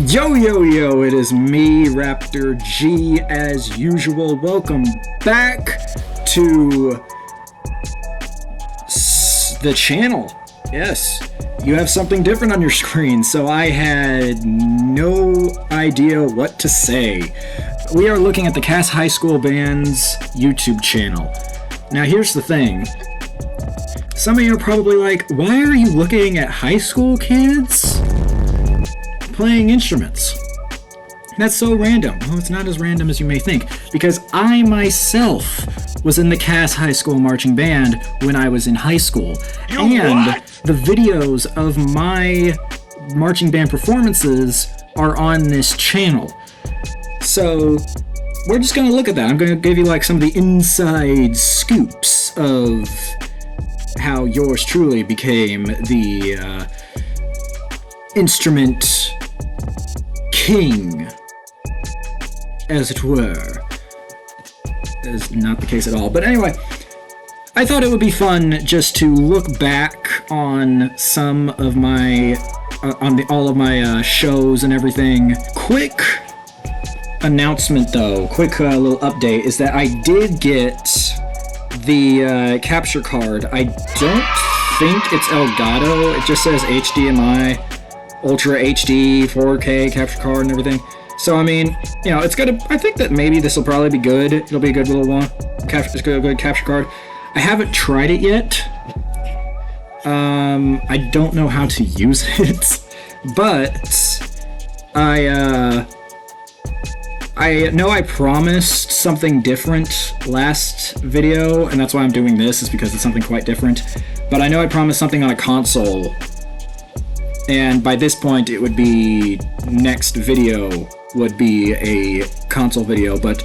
Yo, yo, yo, it is me, Raptor G, as usual. Welcome back to the channel. Yes, you have something different on your screen, so I had no idea what to say. We are looking at the Cass High School Band's YouTube channel. Now, here's the thing. Some of you are probably like, why are you looking at high school kids playing instruments? That's so random. Well, it's not as random as you may think, because I myself was in the Cass High School marching band when I was in high school. The videos of my marching band performances are on this channel. So we're just gonna look at that. I'm gonna give you like some of the inside scoops of how yours truly became the instrument king, as it were. That is not the case at all. But anyway, I thought it would be fun just to look back on some of my, all of my shows and everything. Quick announcement though, quick little update, is that I did get the capture card. I don't think it's Elgato. It just says HDMI, Ultra HD, 4K capture card and everything. So I mean, you know, it's gonna. I think that maybe this will probably be good. It'll be a good little one. It's got a good capture card. I haven't tried it yet. I don't know how to use it, but I know I promised something different last video, and that's why I'm doing this, is because it's something quite different. But I know I promised something on a console, and by this point it would be next video would be a console video. But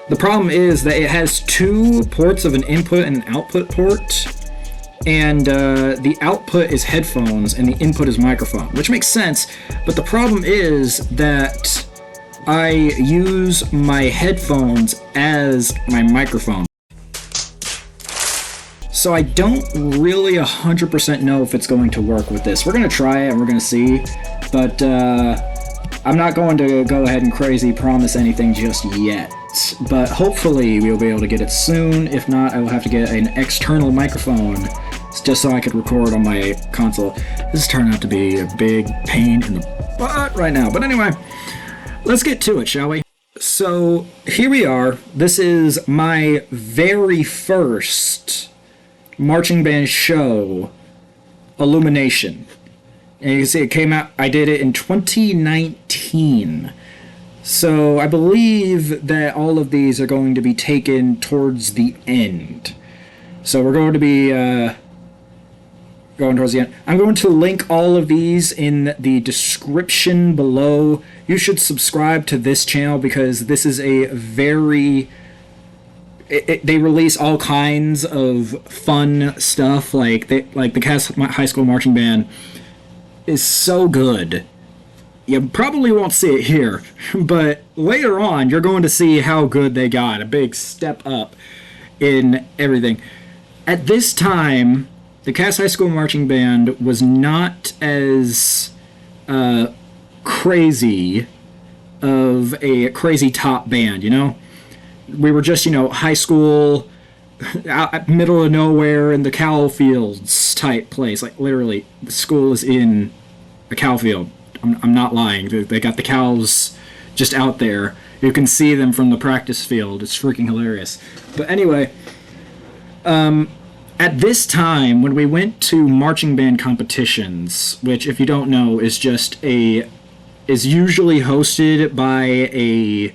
the problem is that it has two ports of an input and an output port, and the output is headphones and the input is microphone, which makes sense. But the problem is that I use my headphones as my microphone. So I don't really 100% know if it's going to work with this. We're going to try it and we're going to see, but I'm not going to go ahead and crazy promise anything just yet. But hopefully we'll be able to get it soon. If not, I will have to get an external microphone just so I could record on my console. This is turning out to be a big pain in the butt right now. But anyway, let's get to it, shall we? So here we are. This is my very first marching band show, Illumination. And you can see it came out, I did it in 2019. So I believe that all of these are going to be taken towards the end. So we're going to be going towards the end. I'm going to link all of these in the description below. You should subscribe to this channel because this is a very... they release all kinds of fun stuff. Like the Cass High School Marching Band is so good. You probably won't see it here, but later on you're going to see how good they got. A big step up in everything. At this time, the Cass High School Marching Band was not as crazy of a crazy top band, you know? We were just, you know, high school, out, middle of nowhere in the cow fields type place. Like, literally, the school is in a cow field. I'm not lying. They got the cows just out there. You can see them from the practice field. It's freaking hilarious. But anyway, at this time, when we went to marching band competitions, which, if you don't know, is usually hosted by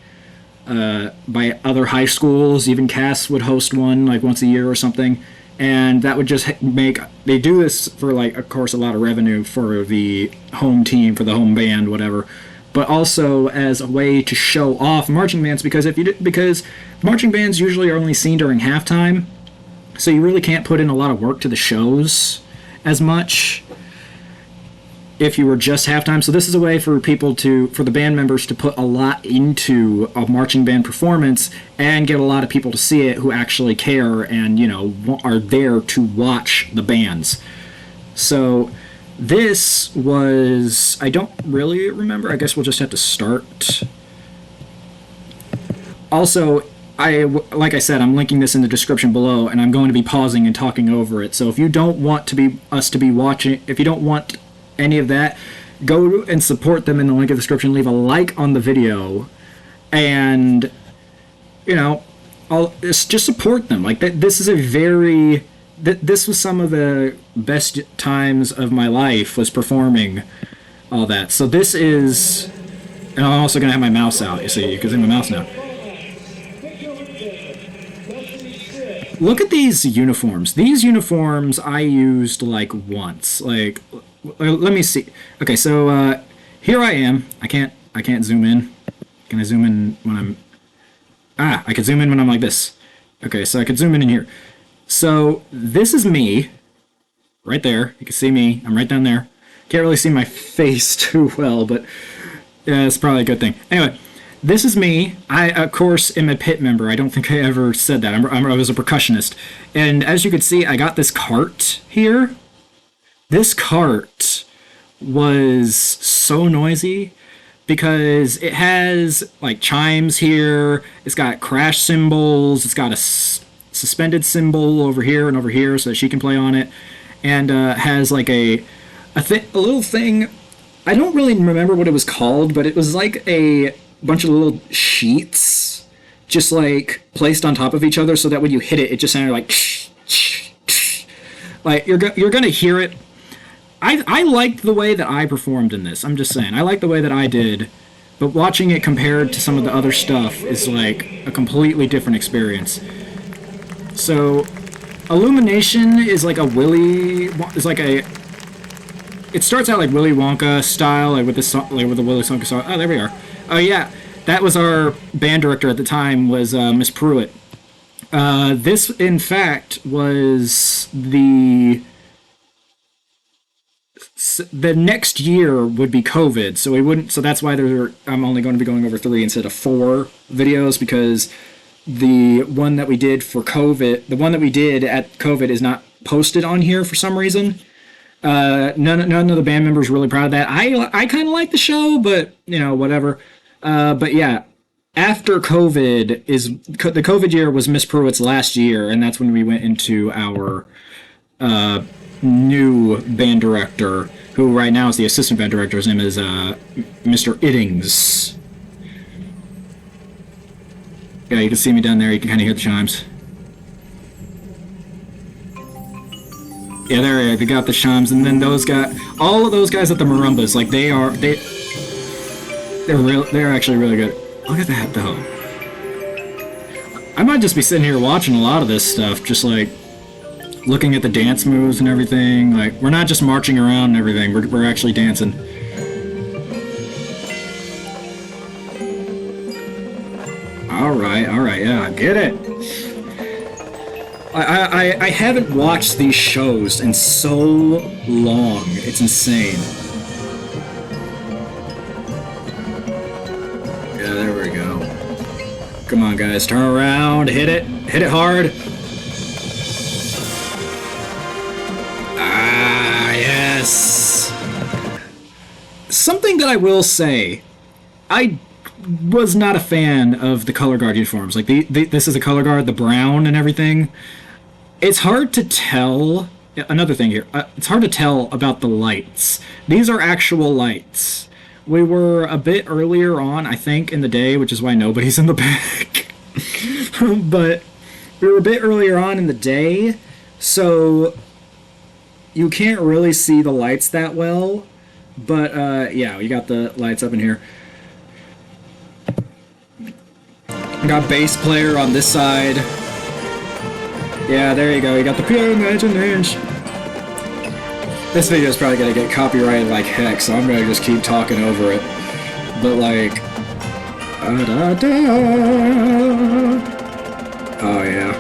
other high schools. Even Cass would host one like once a year or something, and that would just make, they do this for, like, of course, a lot of revenue for the home team, for the home band, whatever, but also as a way to show off marching bands, because marching bands usually are only seen during halftime, so you really can't put in a lot of work to the shows as much if you were just halftime. So this is a way for for the band members to put a lot into a marching band performance and get a lot of people to see it who actually care and, you know, are there to watch the bands. So This was, I don't really remember. I guess we'll just have to start. Also, like I said, I'm linking this in the description below, and I'm going to be pausing and talking over it. So if you don't want us to be watching, if you don't want any of that, go and support them in the link in the description. Leave a like on the video, and you know, just support them. Like this is a very. This was some of the best times of my life, was performing all that. So this is, and I'm also gonna have my mouse out. You see, you can see my mouse now. Look at these uniforms. These uniforms I used like once. Like, let me see. Okay, so here I am. I can't zoom in. Can I zoom in when I'm? I can zoom in when I'm like this. Okay, so I could zoom in here. So this is me, right there. You can see me. I'm right down there. Can't really see my face too well, but yeah, it's probably a good thing. Anyway, this is me. I, of course, am a pit member. I don't think I ever said that. I was a percussionist. And as you can see, I got this cart here. This cart was so noisy because it has like chimes here. It's got crash cymbals. It's got a suspended cymbal over here and over here so that she can play on it, and has like a little thing. I don't really remember what it was called, but it was like a bunch of little sheets just like placed on top of each other so that when you hit it, it just sounded like like you're gonna hear it. I liked the way that I performed in this. I'm just saying, I liked the way that I did, but watching it compared to some of the other stuff is like a completely different experience. So, Illumination is like a it starts out like Willy Wonka style, like with the Willy Wonka song. Oh, there we are. Oh yeah, that was our band director at the time, was Miss Pruitt. This, in fact, was the next year would be COVID, so we wouldn't. So that's why I'm only going to be going over 3 instead of 4 videos, because the one that we did for COVID, the one that we did at COVID, is not posted on here for some reason. None of the band members were really proud of that. I kind of like the show, but you know, whatever. But yeah, after COVID the COVID year was Miss Pruitt's last year, and that's when we went into our new band director, who right now is the assistant band director. His name is Mr. Iddings. Yeah, you can see me down there. You can kind of hear the chimes. Yeah, there they got the chimes, and then all of those guys at the marimbas, like they're actually really good. Look at that though. I might just be sitting here watching a lot of this stuff, just like looking at the dance moves and everything. Like, we're not just marching around and everything. We're actually dancing. All right, yeah, get it. I haven't watched these shows in so long. It's insane. Yeah, there we go. Come on, guys, turn around, hit it hard. Ah, yes. Something that I will say, I was not a fan of the color guard uniforms. Like, this is a color guard, the brown and everything. It's hard to tell. Another thing here, it's hard to tell about the lights. These are actual lights. We were a bit earlier on, I think, in the day, which is why nobody's in the back. But we were a bit earlier on in the day, so you can't really see the lights that well. But yeah, we got the lights up in here. We got bass player on this side. Yeah, there you go. You got the pure imagination. This video is probably gonna get copyrighted like heck, so I'm gonna just keep talking over it. But like, oh yeah.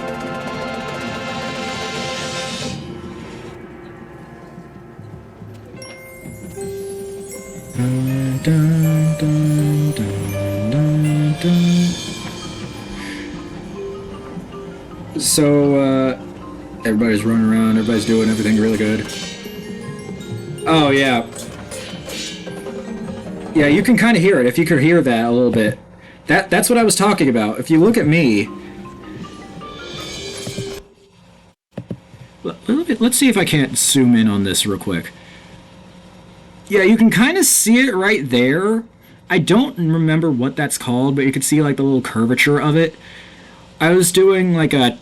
Dun, dun, dun, dun, dun, dun. So, everybody's running around, everybody's doing everything really good. Oh, yeah. Yeah, you can kind of hear it, if you could hear that a little bit. That's what I was talking about. If you look at me... Let's see if I can't zoom in on this real quick. Yeah, you can kind of see it right there. I don't remember what that's called, but you can see like the little curvature of it. I was doing like a...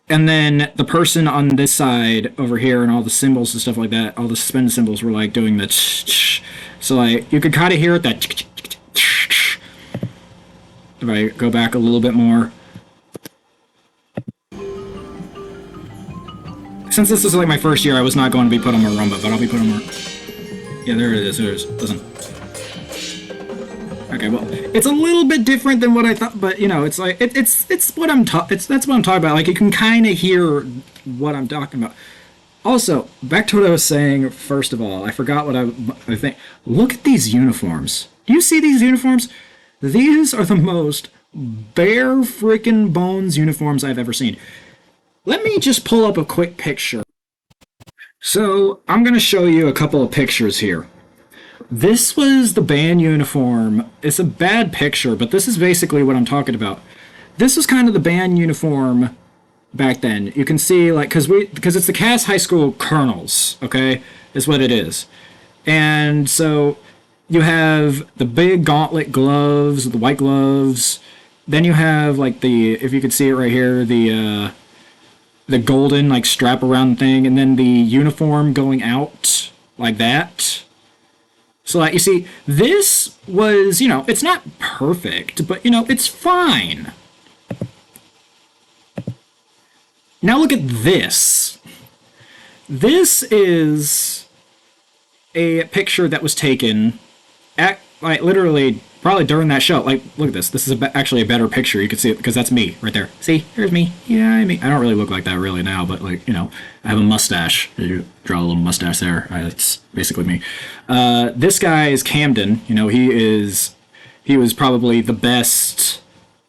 And then the person on this side over here and all the symbols and stuff like that, all the suspended symbols were like doing the... So like, you could kind of hear it, that... If I go back a little bit more... Since this is like my first year, I was not going to be put on marimba, but I'll be put on marimba. Yeah, there it is. There it is. Listen. Okay, well, it's a little bit different than what I thought, but you know, it's like it's what I'm that's what I'm talking about. Like you can kind of hear what I'm talking about. Also, back to what I was saying. First of all, I forgot what I think. Look at these uniforms. Do you see these uniforms? These are the most bare freaking bones uniforms I've ever seen. Let me just pull up a quick picture. So, I'm going to show you a couple of pictures here. This was the band uniform. It's a bad picture, but this is basically what I'm talking about. This was kind of the band uniform back then. You can see, like, because it's the Cass High School Colonels, okay, is what it is. And so, you have the big gauntlet gloves, the white gloves. Then you have, like, if you can see it right here, the golden like strap around thing, and then the uniform going out like that. So like you see, this was, you know, it's not perfect, but you know, it's fine. Now look at this. This is a picture that was taken at like literally probably during that show. Like, look at this. This is actually a better picture. You can see it because that's me right there. See, there's me. Yeah, I mean, I don't really look like that really now, but like, you know, I have a mustache. You draw a little mustache there. That's basically me. This guy is Camden. You know, he was probably the best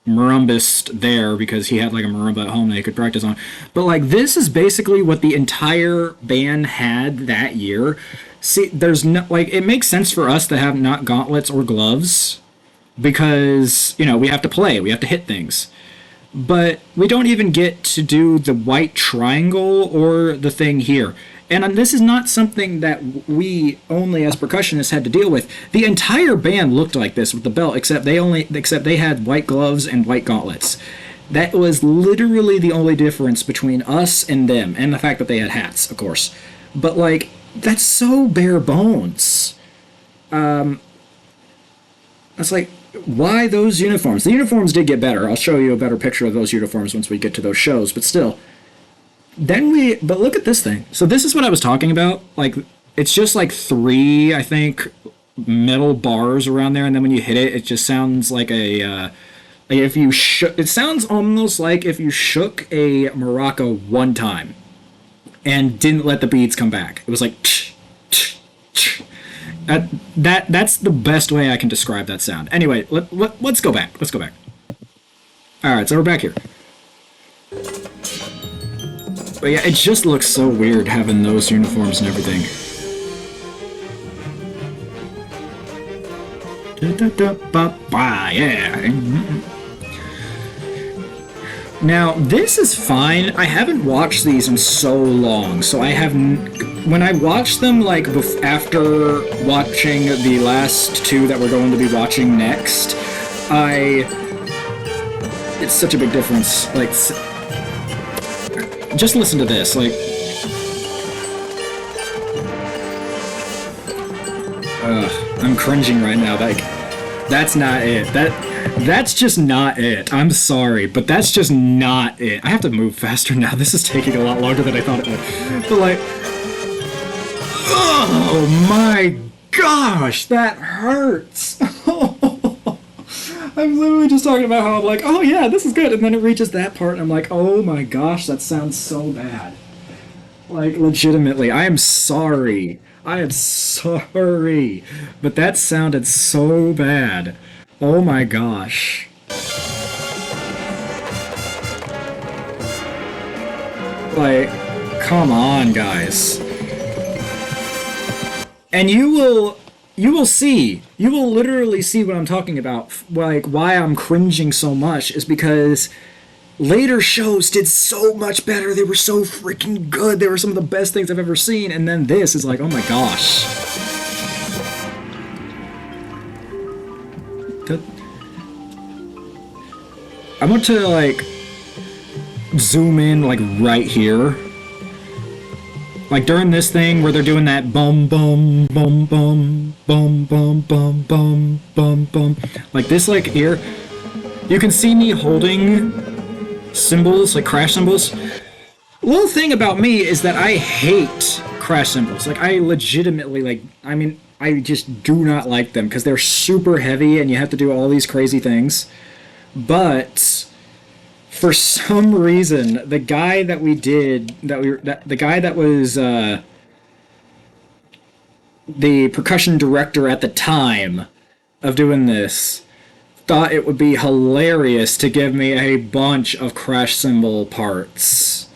marimbist there because he had like a marimba at home that he could practice on. But like, this is basically what the entire band had that year. See, there's no, like, it makes sense for us to have not gauntlets or gloves because, you know, we have to play, we have to hit things. But we don't even get to do the white triangle or the thing here. And this is not something that we only as percussionists had to deal with. The entire band looked like this with the belt, except they had white gloves and white gauntlets. That was literally the only difference between us and them, and the fact that they had hats, of course. But like, that's so bare bones. It's like, why those uniforms? The uniforms did get better. I'll show you a better picture of those uniforms once we get to those shows, but still. But look at this thing. So this is what I was talking about. Like, it's just like 3, I think, metal bars around there, and then when you hit it, it just sounds like like if you it sounds almost like if you shook a maraca one time and didn't let the beats come back. It was like that's the best way I can describe that sound. Anyway, let's go back. Let's go back. All right, so we're back here. But yeah, it just looks so weird having those uniforms and everything. Yeah. Now, this is fine. I haven't watched these in so long, so I haven't... When I watched them, like, after watching the last 2 that we're going to be watching next, it's such a big difference. Like, just listen to this, like... I'm cringing right now, like, that's not it. That's just not it. I'm sorry, but that's just not it. I have to move faster now. This is taking a lot longer than I thought it would. But like, oh my gosh, that hurts. I'm literally just talking about how I'm like, oh yeah, this is good, and then it reaches that part, and I'm like, oh my gosh, that sounds so bad. Like, legitimately, I am sorry. I am sorry. But that sounded so bad. Oh my gosh. Like, come on, guys. And you will literally see what I'm talking about. Like, why I'm cringing so much is because later shows did so much better. They were so freaking good. They were some of the best things I've ever seen. And then this is like, oh my gosh. I want to like zoom in like right here. Like during this thing where they're doing that bum bum bum bum bum bum bum bum bum bum. Like this like here. You can see me holding cymbals, like crash cymbals. Little thing about me is that I hate crash cymbals. Like I legitimately like I just do not like them because they're super heavy and you have to do all these crazy things. But for some reason, the guy that we did the guy that was the percussion director at the time of doing this thought it would be hilarious to give me a bunch of crash cymbal parts.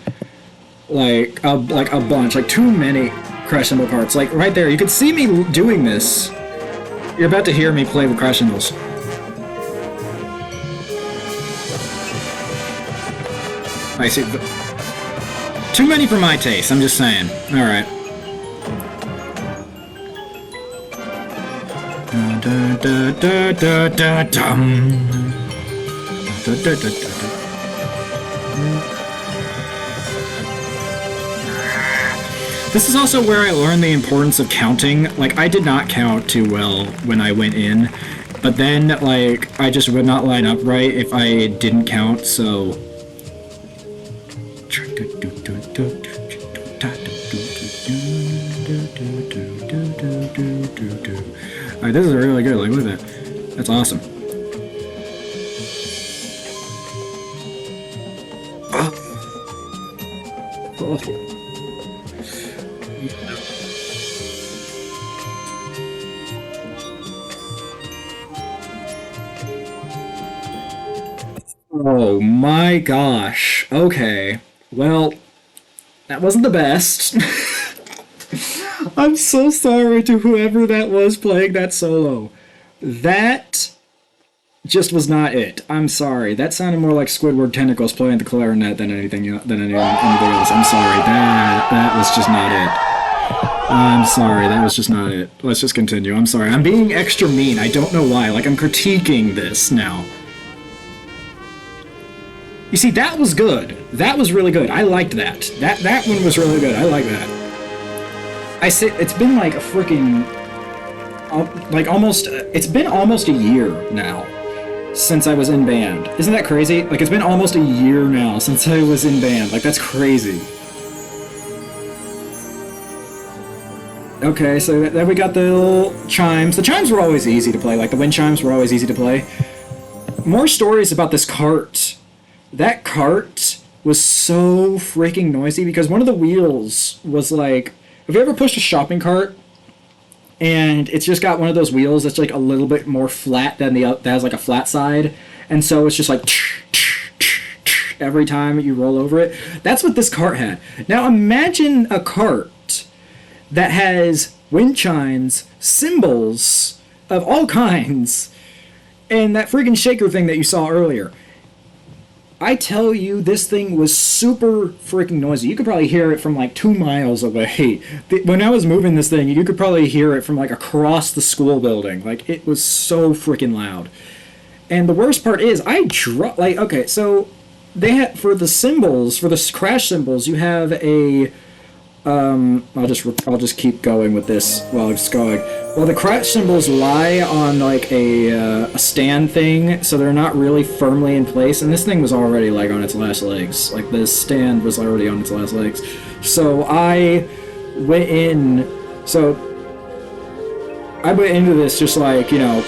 Like a bunch, like too many crash cymbal parts. Like right there, you can see me doing this. You're about to hear me play with crash cymbals. I see. Too many for my taste, I'm just saying. Alright. This is also where I learned the importance of counting. Like, I did not count too well when I went in, but then, like, I just would not line up right if I didn't count, so... Alright, this is really good. Like, look at that. That's awesome. Oh my gosh. Okay. Well, that wasn't the best. I'm so sorry to whoever that was playing that solo. That just was not it. I'm sorry. That sounded more like Squidward Tentacles playing the clarinet than anything else. I'm sorry. That was just not it. I'm sorry. That was just not it. Let's just continue. I'm sorry. I'm being extra mean. I don't know why. Like, I'm critiquing this now. You see, that was good. That was really good. I liked that. That one was really good. I like that. I say it's been like a freaking, like almost. It's been almost a year now since I was in band. Isn't that crazy? Like it's been almost a year now since I was in band. Like that's crazy. Okay, so then we got the little chimes. The chimes were always easy to play. Like the wind chimes were always easy to play. More stories about this cart. That cart was so freaking noisy because one of the wheels was like, have you ever pushed a shopping cart and it's just got one of those wheels that's like a little bit more flat than that has like a flat side, and so it's just like every time you roll over it? That's what this cart had. Now imagine a cart that has wind chimes, cymbals of all kinds, and that freaking shaker thing that you saw earlier. I tell you, this thing was super freaking noisy. You could probably hear it from like 2 miles away. When I was moving this thing, you could probably hear it from like across the school building. Like, it was so freaking loud. And the worst part is, like, okay, so they had, for the cymbals, for the crash cymbals, you have a, I'll just keep going with this while it's going. Well, the crash cymbals lie on like a stand thing, so they're not really firmly in place. And this thing was already like on its last legs. Like the stand was already on its last legs. So I went into this just like, you know.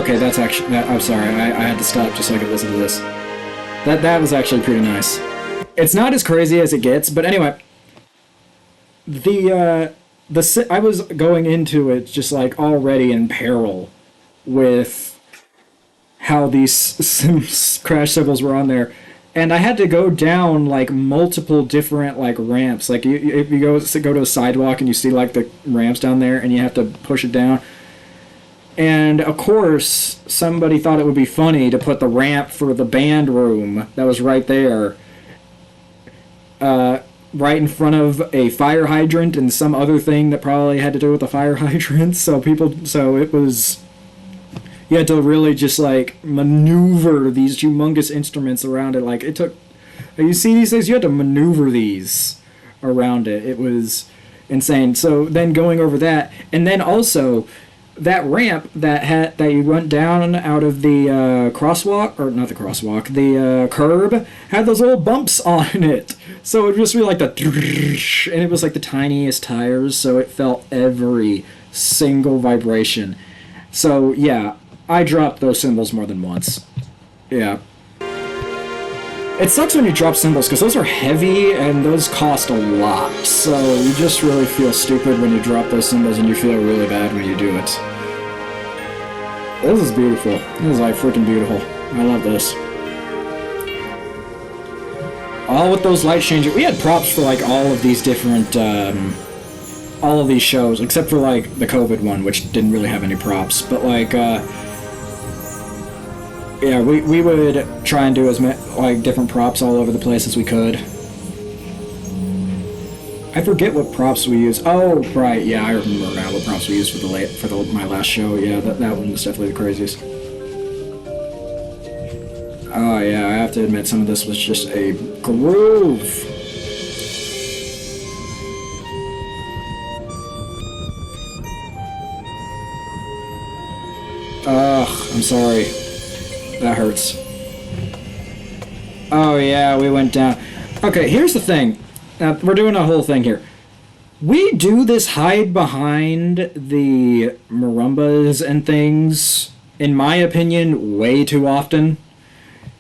Okay, that's actually. I'm sorry, I had to stop just so I could listen to this. That was actually pretty nice. It's not as crazy as it gets, but anyway. I was going into it just like already in peril with how these crash cymbals were on there, and I had to go down like multiple different like ramps. Like if you go to a sidewalk and you see like the ramps down there, and you have to push it down. And of course, somebody thought it would be funny to put the ramp for the band room that was right there, right in front of a fire hydrant and some other thing that probably had to do with the fire hydrant. So it was, you had to really just like maneuver these humongous instruments around it. Like it took, you see these things, you had to maneuver these around it. It was insane. So then going over that, and then also that ramp that you went down out of the crosswalk, or not the crosswalk, the curb, had those little bumps on it. So it would just be like the, and it was like the tiniest tires, so it felt every single vibration. So yeah, I dropped those cymbals more than once. Yeah. It sucks when you drop cymbals, because those are heavy and those cost a lot. So you just really feel stupid when you drop those cymbals, and you feel really bad when you do it. This is beautiful. This is like freaking beautiful. I love this. All with those light changes. We had props for like all of these different, all of these shows, except for like the COVID one, which didn't really have any props. But like, yeah, we would try and do as many like different props all over the place as we could. I forget what props we used. Oh, right, yeah, I remember now what props we used for my last show. Yeah, that one was definitely the craziest. Oh yeah, I have to admit some of this was just a groove. Ugh, I'm sorry. That hurts. Oh yeah, we went down. Okay, here's the thing. Now, we're doing a whole thing here. We do this hide behind the marimbas and things, in my opinion, way too often.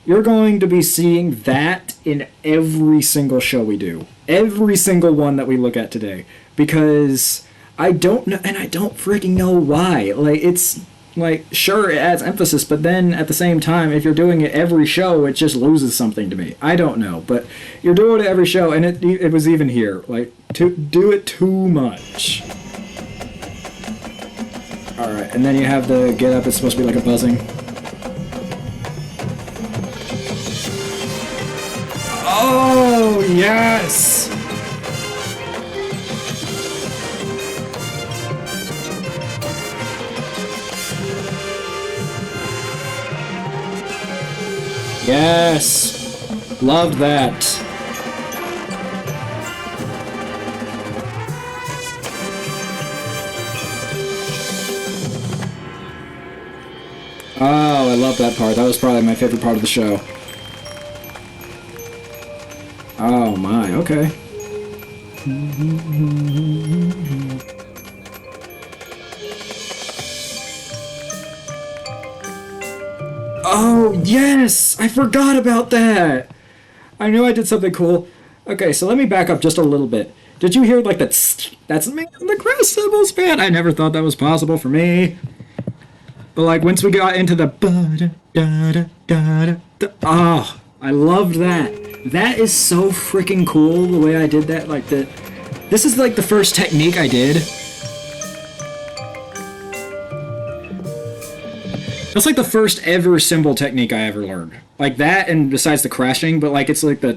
You're going to be seeing that in every single show we do. Every single one that we look at today. Because I don't know, and I don't freaking know why. Like, it's, like, sure, it adds emphasis, but then at the same time, if you're doing it every show, it just loses something to me. I don't know, but you're doing it every show, and it was even here. Like, to do it too much. Alright, and then you have the get up, it's supposed to be like a buzzing. Oh, yes! Yes! Loved that. Oh, I love that part. That was probably my favorite part of the show. Oh my, okay. Oh, yes! I forgot about that! I knew I did something cool. Okay, so let me back up just a little bit. Did you hear, like, that? That's me on the cross cymbals, man! I never thought that was possible for me. But, like, once we got into the... Oh, I loved that. That is so freaking cool, the way I did that. Like, this is, like, the first technique I did. That's like the first ever cymbal technique I ever learned. Like that, and besides the crashing, but like it's like the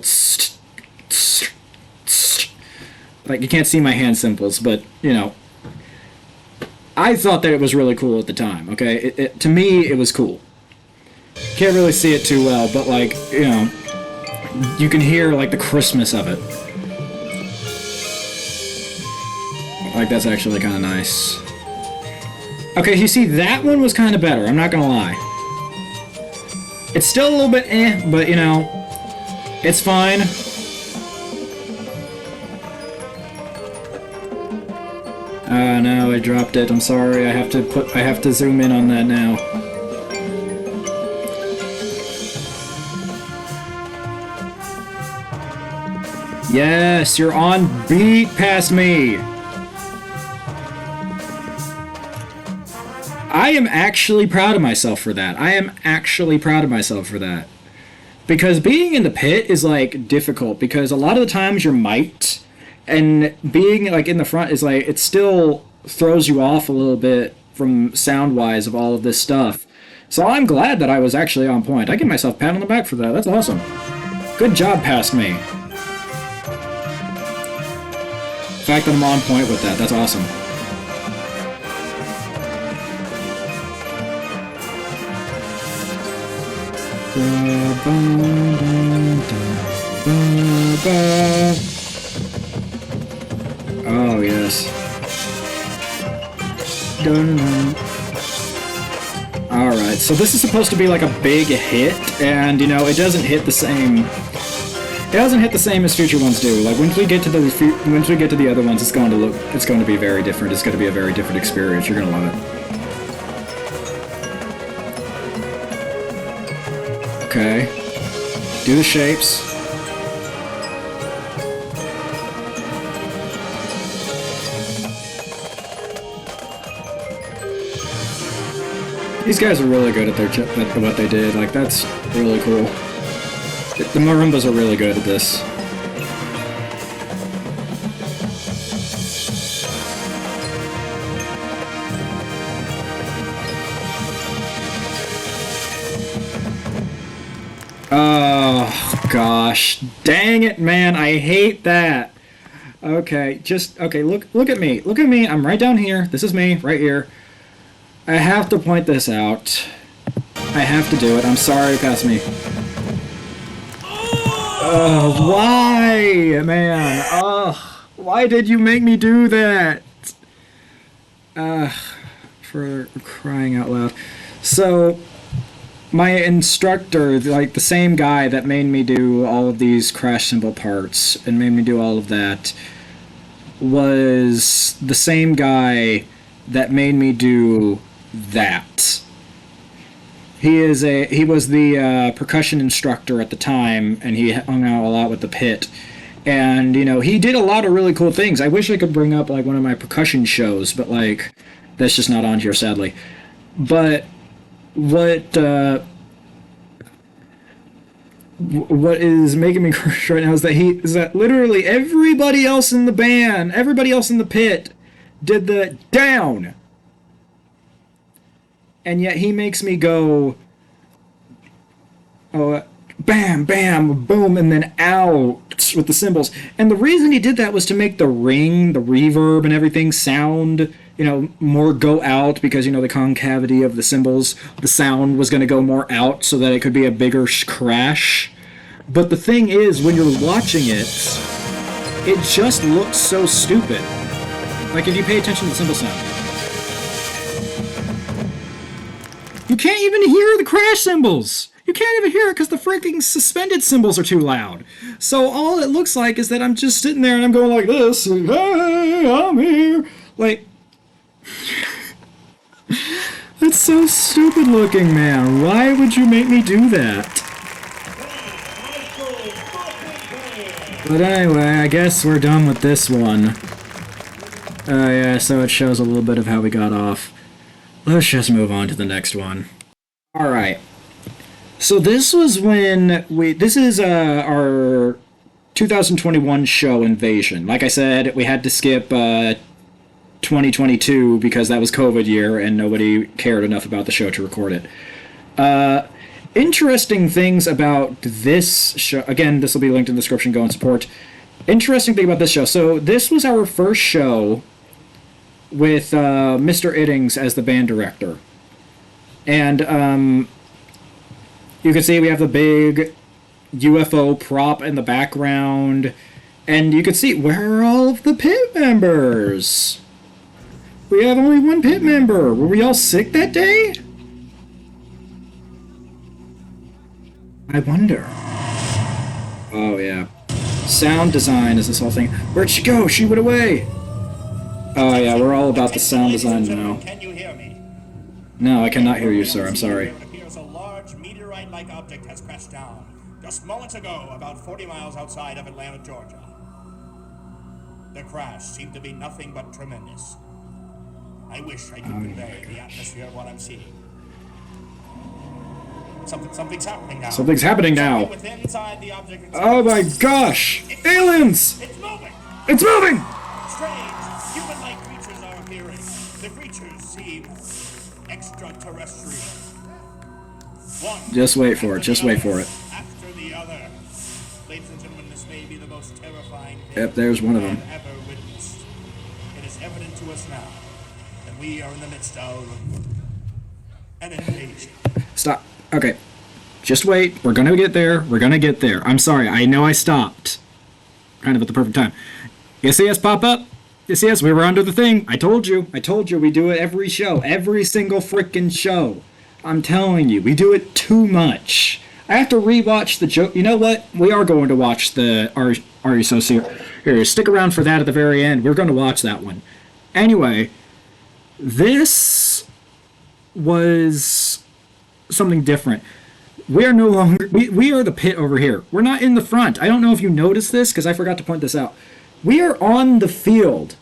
like you can't see my hand cymbals, but you know, I thought that it was really cool at the time. Okay, to me it was cool. Can't really see it too well, but like you know, you can hear like the crispness of it. Like that's actually kind of nice. Okay, you see, that one was kind of better, I'm not gonna lie. It's still a little bit eh, but you know, it's fine. No, I dropped it, I'm sorry, I have to zoom in on that now. Yes, you're on beat past me! I am actually proud of myself for that. I am actually proud of myself for that. Because being in the pit is like difficult because a lot of the times you're mic'd, and being like in the front is like it still throws you off a little bit from sound wise of all of this stuff. So I'm glad that I was actually on point. I give myself a pat on the back for that. That's awesome. Good job, past me. The fact that I'm on point with that, that's awesome. Oh, yes. Alright, so this is supposed to be like a big hit, and, you know, it doesn't hit the same... It doesn't hit the same as future ones do. Like, once we get to the other ones, it's going to be very different. It's going to be a very different experience. You're going to love it. Okay. Do the shapes. These guys are really good at what they did. Like, that's really cool. The marimbas are really good at this. Oh, gosh. Dang it, man. I hate that. Okay, okay, look at me. Look at me. I'm right down here. This is me, right here. I have to point this out. I have to do it. I'm sorry, pass me. Why, man? Why did you make me do that? For crying out loud. So, my instructor, like the same guy that made me do all of these crash cymbal parts and made me do all of that, was the same guy that made me do that. He was the percussion instructor at the time, and he hung out a lot with the pit. And, you know, he did a lot of really cool things. I wish I could bring up, like, one of my percussion shows, but, like, that's just not on here, sadly. But what is making me crush right now is that literally everybody else in the band, everybody else in the pit did the down. And yet he makes me go, bam, bam, boom, and then out with the cymbals. And the reason he did that was to make the ring, the reverb, and everything sound, you know, more go out, because, you know, the concavity of the cymbals, the sound was going to go more out so that it could be a bigger crash. But the thing is, when you're watching it, it just looks so stupid. Like, if you pay attention to the cymbal sound. You can't even hear the crash cymbals. You can't even hear it because the freaking suspended cymbals are too loud. So all it looks like is that I'm just sitting there and I'm going like this. And, hey, I'm here. Like, that's so stupid looking, man. Why would you make me do that? But anyway, I guess we're done with this one. Yeah, so it shows a little bit of how we got off. Let's just move on to the next one. Alright. So this was when this is our 2021 show, Invasion. Like I said, we had to skip 2022 because that was COVID year and nobody cared enough about the show to record it. Interesting things about this show. Again, this will be linked in the description. Go and support. Interesting thing about this show. So this was our first show with Mr. Iddings as the band director. And you can see we have the big UFO prop in the background. And you can see, where are all of the pit members? We have only one pit member. Were we all sick that day? I wonder. Oh, yeah. Sound design is this whole thing. Where'd she go? She went away. Oh, yeah, we're all about the sound design now. Can you hear me? No, I cannot hear you, sir. I'm sorry. It appears a large meteorite-like object has crashed down just moments ago, about 40 miles outside of Atlanta, Georgia. The crash seemed to be nothing but tremendous. I wish I could convey the atmosphere of what I'm seeing. Something's happening now. Something's happening now. Within inside the object itself. Oh my gosh! Aliens! It's moving! It's moving! Strange, human-like creatures are appearing. The creatures seem extraterrestrial. One Just wait for it. after Just the wait other, for it. After the other. Ladies and gentlemen, this may be the most terrifying thing Yep, there's one of them. man ever witnessed. It is evident to us now that we are in the midst of an invasion. Stop. Okay. Just wait. We're gonna get there. We're gonna get there. I'm sorry. I know I stopped. Kind of at the perfect time. You see us pop up? You see us? We were under the thing. I told you. I told you. We do it every show. Every single freaking show. I'm telling you. We do it too much. I have to rewatch the joke. You know what? We are going to watch the Are You So Serious? Here, stick around for that at the very end. We're going to watch that one. Anyway, this was something different. We are no longer... We are the pit over here. We're not in the front. I don't know if you noticed this, because I forgot to point this out. We are on the field.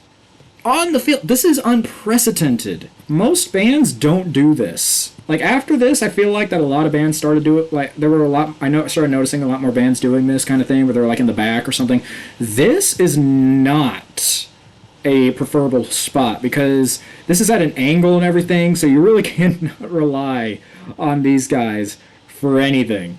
On the field. This is unprecedented. Most bands don't do this. Like, after this, I feel like that a lot of bands started to do it. Like, there were a lot... I started noticing a lot more bands doing this kind of thing, where they're, like, in the back or something. This is not a preferable spot, because this is at an angle and everything, so you really cannot rely on these guys for anything.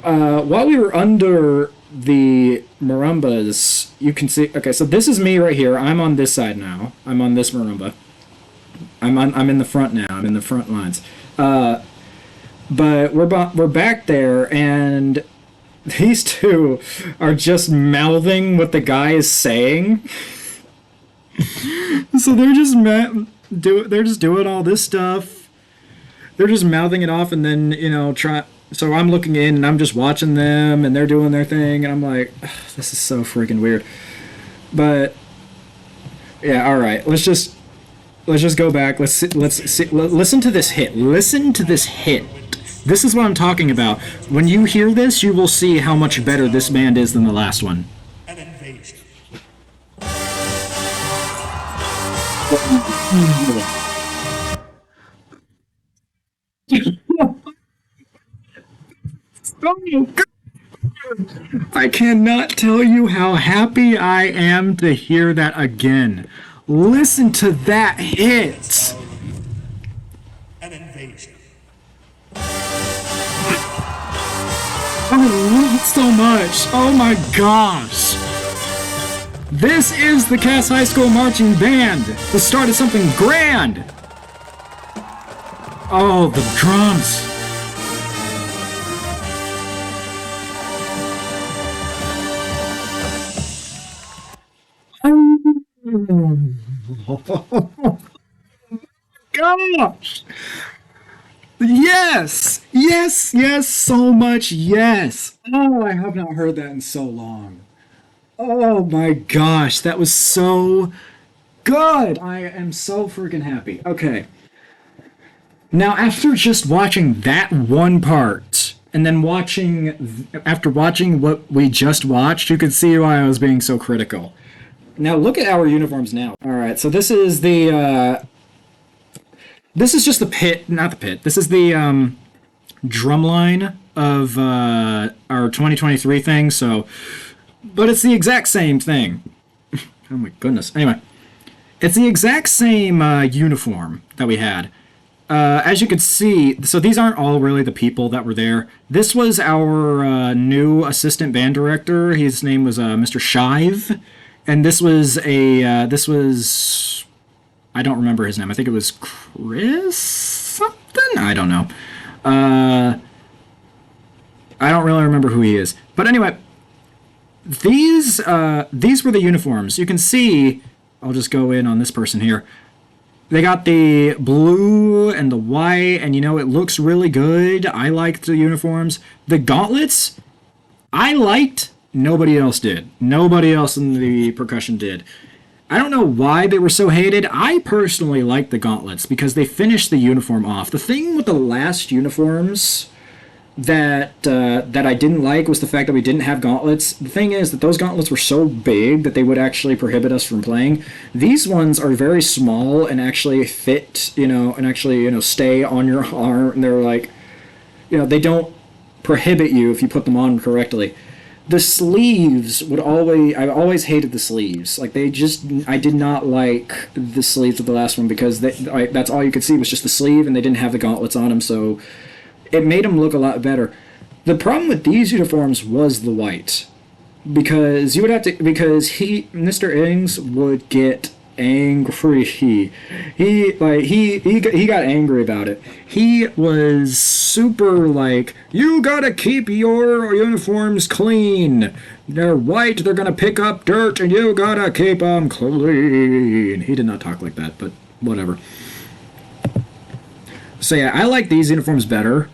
While we were under the marimbas, you can see... Okay, so this is me right here. I'm on this side now. I'm on this marimba. I'm in the front now. I'm in the front lines. But we're back there, and these two are just mouthing what the guy is saying. So they're just they're just doing all this stuff. They're just mouthing it off, and then, you know, so I'm looking in and I'm just watching them, and they're doing their thing, and I'm like, this is so freaking weird. But yeah, all right, let's just go back. Let's listen to this hit. Listen to this hit. This is what I'm talking about. When you hear this, you will see how much better this band is than the last one. An invasion. I cannot tell you how happy I am to hear that again. Listen to that hit. An invasion. I love it so much. Oh my gosh. This is the Cass High School Marching Band. The start of something grand. Oh, the drums. Oh gosh. Yes, yes, yes, so much yes. Oh, I have not heard that in so long. Oh my gosh, that was so good. I am so freaking happy. Okay. Now, after just watching that one part, and then after watching what we just watched, you can see why I was being so critical. Now, look at our uniforms now. Alright, so this is the, this is just the pit, not the pit. This is the, drum line of, our 2023 thing, so... But it's the exact same thing. Oh my goodness. Anyway, it's the exact same uniform that we had. As you can see, so these aren't all really the people that were there. This was our new assistant band director. His name was Mr. Shive. And this was I don't remember his name. I think it was Chris something? I don't know. I don't really remember who he is. But anyway, these were the uniforms. You can see, I'll just go in on this person here. They got the blue and the white, and you know, it looks really good. I liked the uniforms. The gauntlets, I liked. Nobody else did. Nobody else in the percussion did. I don't know why they were so hated. I personally liked the gauntlets because they finished the uniform off. The thing with the last uniforms that I didn't like was the fact that we didn't have gauntlets. The thing is that those gauntlets were so big that they would actually prohibit us from playing. These ones are very small and actually fit, you know, and actually, you know, stay on your arm. And they're like, they don't prohibit you if you put them on correctly. The sleeves I always hated the sleeves. Like, I did not like the sleeves of the last one because that's all you could see was just the sleeve, and they didn't have the gauntlets on them, so it made them look a lot better. The problem with these uniforms was the white, because Mr. Ings would get angry. He got angry about it. He was super like, you gotta keep your uniforms clean. They're white, they're gonna pick up dirt, and you gotta keep them clean. He did not talk like that, but whatever. So yeah, I like these uniforms better.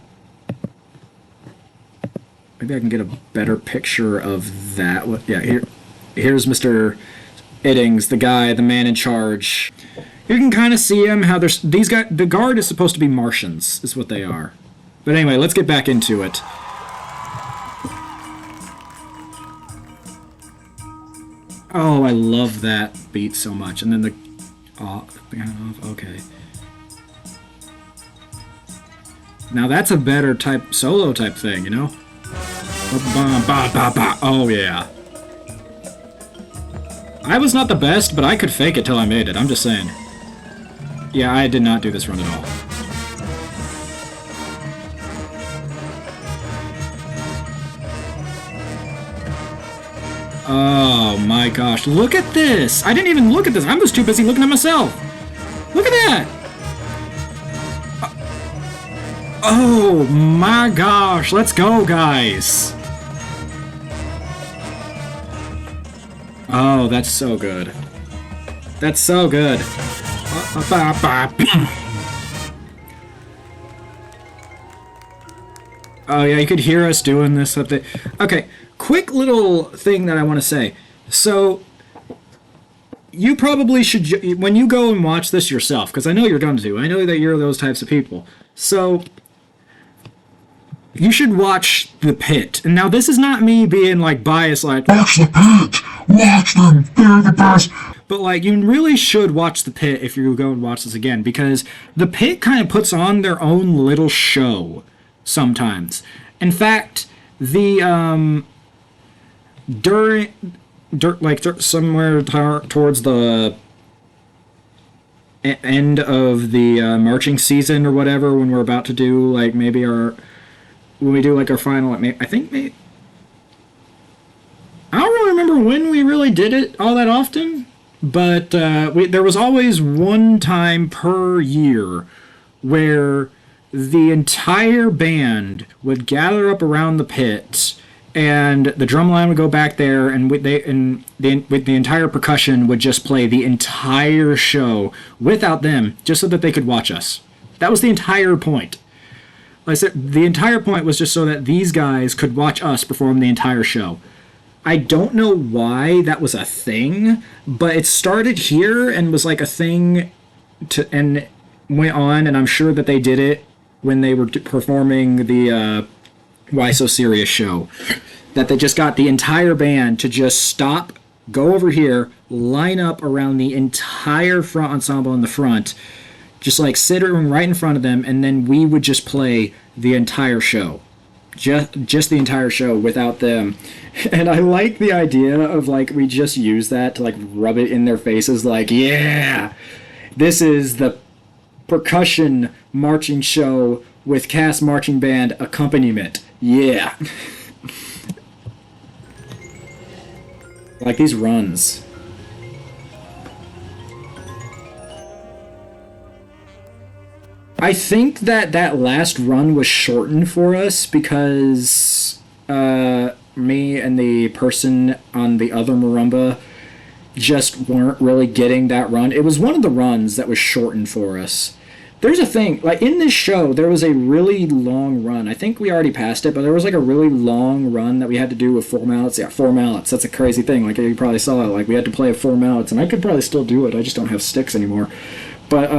Maybe I can get a better picture of that. Yeah, here's Mr. Iddings, the man in charge. You can kind of see him, how there's these guys. The guard is supposed to be Martians, is what they are. But anyway, let's get back into it. Oh, I love that beat so much. And then okay. Now that's a better solo type thing, you know? Oh yeah. I was not the best, but I could fake it till I made it. I'm just saying. Yeah, I did not do this run at all. Oh my gosh, look at this! I didn't even look at this. I was too busy looking at myself. Look at that! Oh my gosh, let's go, guys! Oh, that's so good. That's so good. Oh yeah, you could hear us doing this up there. Okay, quick little thing that I want to say. So, you probably should, when you go and watch this yourself, because I know you're going to. I know that you're those types of people. So, you should watch The Pit. And now this is not me being like biased, like, watch The Pit! Watch them! They're the best! But like, you really should watch The Pit if you go and watch this again, because The Pit kind of puts on their own little show sometimes. In fact, somewhere towards the end of the marching season or whatever, when we're about to do like when we do like our final, I think maybe, I don't really remember when we really did it all that often, but there was always one time per year where the entire band would gather up around the pit, and the drum line would go back there, and with the entire percussion would just play the entire show without them, just so that they could watch us. That was the entire point. Like I said, the entire point was just so that these guys could watch us perform the entire show. I don't know why that was a thing, but it started here and was like a thing and went on, and I'm sure that they did it when they were performing the Why So Serious show. That they just got the entire band to just stop, go over here, line up around the entire front ensemble in the front, just like sit right in front of them, and then we would just play the entire show. Just the entire show without them. And I like the idea of like we just use that to like rub it in their faces like, yeah, this is the percussion marching show with Cass marching band accompaniment. Yeah. Like these runs. I think that last run was shortened for us because me and the person on the other marimba just weren't really getting that run. It was one of the runs that was shortened for us. There's a thing, like in this show, there was a really long run. I think we already passed it, but there was like a really long run that we had to do with 4 mallets. Yeah, 4 mallets. That's a crazy thing. Like you probably saw it. Like we had to play with 4 mallets, and I could probably still do it. I just don't have sticks anymore. But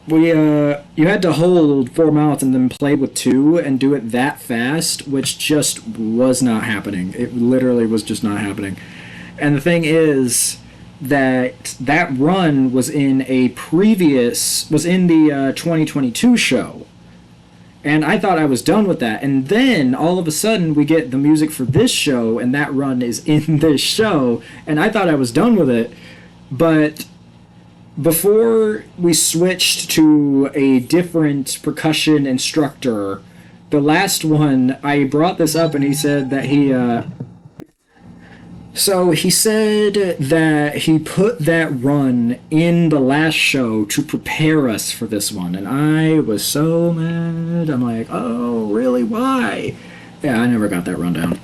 you had to hold 4 mallets and then play with 2 and do it that fast, which just was not happening. It literally was just not happening. And the thing is that run was in the 2022 show. And I thought I was done with that. And then all of a sudden we get the music for this show, and that run is in this show. And I thought I was done with it. But before we switched to a different percussion instructor, the last one, I brought this up and he said that so he said that he put that run in the last show to prepare us for this one, and I was so mad. I'm like, oh, really? Why? Yeah, I never got that run down.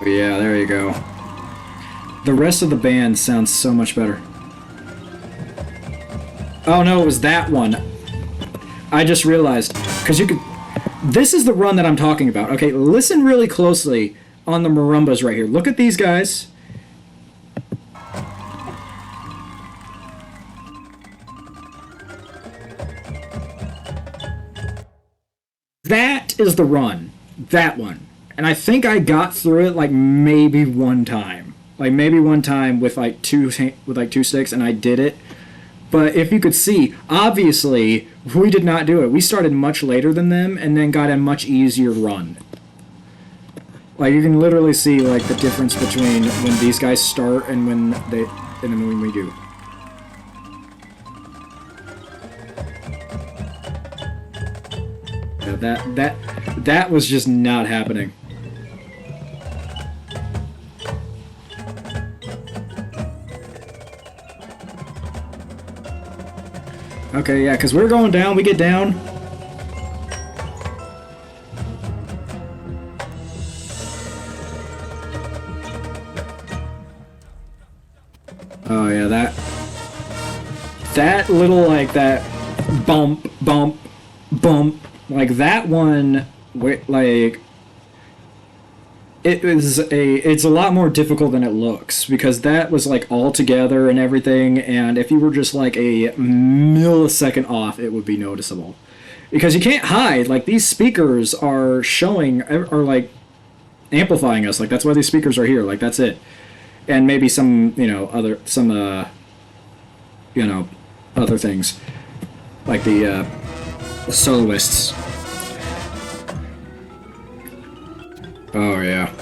Yeah, there you go. The rest of the band sounds so much better. Oh no, it was that one. I just realized. Because you could... This is the run that I'm talking about. Okay, listen really closely on the marimbas right here. Look at these guys. That is the run. That one. And I think I got through it like maybe one time. Like maybe one time with like two sticks, and I did it. But if you could see, obviously, we did not do it. We started much later than them and then got a much easier run. Like, you can literally see, like, the difference between when these guys start and when when we do. Yeah, that was just not happening. Okay, yeah, because we're going down, we get down. Oh, yeah, that little, like, that bump, bump, bump, like, that one, like, it's a lot more difficult than it looks, because that was like all together and everything, and if you were just like a millisecond off, it would be noticeable. Because you can't hide, like these speakers are like amplifying us, like that's why these speakers are here, like that's it. And maybe some, other things, like the soloists. Oh, yeah.